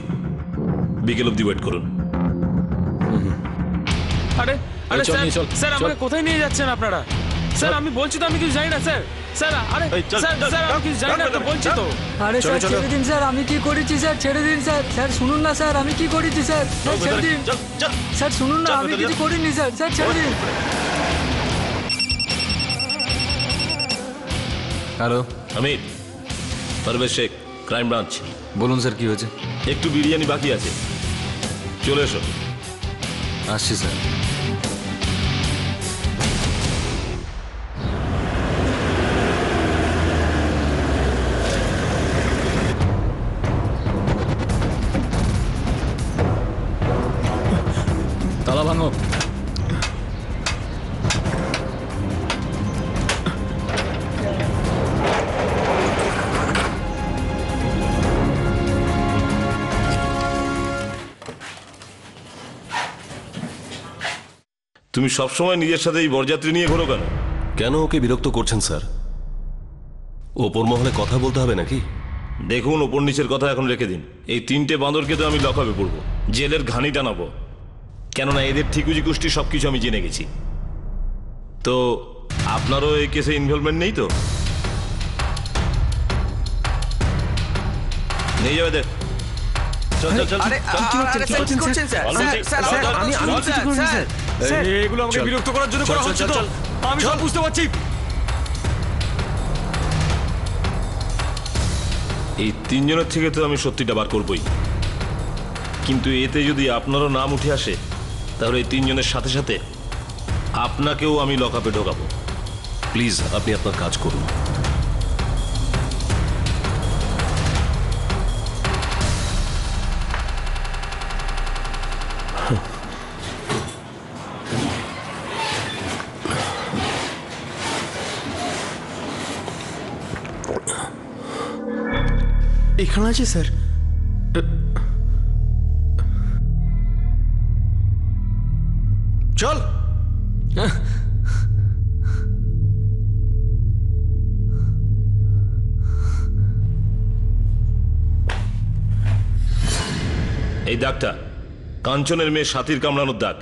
বিকেল অবধি ওয়েট করুন। আরে আরে স্যার আমাকে কোথায় নিয়ে যাচ্ছেন আপনারা? স্যার আমি বলছি তো আমি কিছু জানি না স্যার। স্যার আরে স্যার আমি কিছু জানি না তো বলছি তো। আরে স্যার ছেড়ে দিন স্যার, আমি কি করেছি স্যার? ছেড়ে দিন স্যার। স্যার শুনুন না স্যার, আমি কি করেছি স্যার? ছেড়ে দিন স্যার, শুনুন না, আমি কিছু করিনি স্যার। স্যার ছেড়ে দিন। Hello Hamid, Parvez Sheikh, crime branch. বলুন স্যার, কি হয়েছে? একটু বিরিয়ানি বাকি আছে, চলে এসো। আসছি স্যার। তালা ভাঙো। তুমি সবসময় নিজের সাথে এই বরযাত্রী নিয়ে ঘোরো কেন? কেন ওকে বিরক্ত করছেন স্যার? ওপর মহলে কথা বলতে হবে নাকি? দেখুন, ওপর নিচের কথা এখন রেখে দিন। এই 3টে বাঁদরকে তো আমি লকআপে পড়বো, জেলের ঘানি টানাবো, কেননা এদের ঠিকুজি কুষ্টি সবকিছু আমি জেনে গেছি। তো আপনারও এই কেসে ইনভলভমেন্ট নেই তো? নিয়ে যাবে দেখ। চল চল চল। এগুলো আমাকে বিরক্ত করার জন্য করা হচ্ছে তো, আমি সব বুঝতে পারছি। এই 3 জনের থেকে তো আমি সত্যিটা বার করবই, কিন্তু এতে যদি আপনারও নাম উঠে আসে তাহলে এই 3 জনের সাথে সাথে আপনাকেও আমি লকআপে ঢোকাবো। প্লিজ আপনি আপনার কাজ করুন। এখানে আছে স্যার। চল। এই দাগটা কাঞ্চনের মেয়ে সাথীর কামড়ানোর দাগ।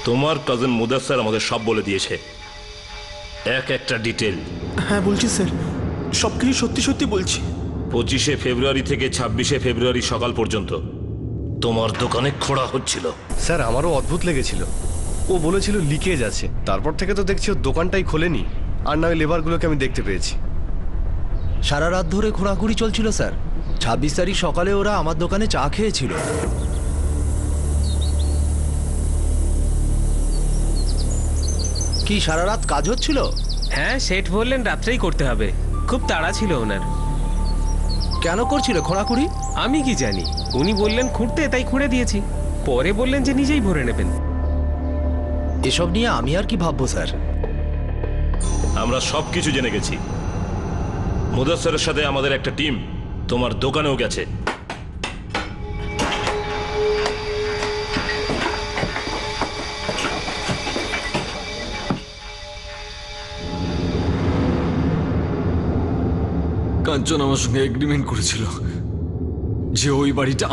তোমার কাজিন মুদাস্সার আমাদের সব বলে দিয়েছে, এক একটা ডিটেল। হ্যাঁ বলছি স্যার, সবকিছু সত্যি সত্যি বলছি। 25শে ফেব্রুয়ারি থেকে 26শে ফেব্রুয়ারি সকাল পর্যন্ত তোমার দোকানে খোঁড়া হচ্ছিল। স্যার আমারও অদ্ভুত লেগেছিল। ও বলেছিল লিকেজ আছে, তারপর থেকে তো দেখছি ও দোকানটাই খোলেনি, আর না ওই লেবারগুলোকে আমি দেখতে পেয়েছি। সারা রাত ধরে খোঁড়াখুড়ি চলছিল স্যার। 26 তারিখ সকালে ওরা আমার দোকানে চা খেয়েছিল। কি সারা রাত কাজ হচ্ছিল? হ্যাঁ, শেঠ বললেন রাত্রেই করতে হবে, খুব তাড়া ছিল ওনার। কেন করছিল খোঁড়াখুড়ি? আমি কি জানি, উনি বললেন খুঁড়তে, তাই খুঁড়ে দিয়েছি। পরে বললেন যে নিজেই ভরে নেবেন। এসব নিয়ে আমি আর কি ভাববো স্যার? আমরা সবকিছু জেনে গেছি। মুদাস্সারের সাথে আমাদের একটা টিম তোমার দোকানেও গেছে। কাঞ্চন আমার সঙ্গে এগ্রিমেন্ট করেছিল যে ওই বাড়িটা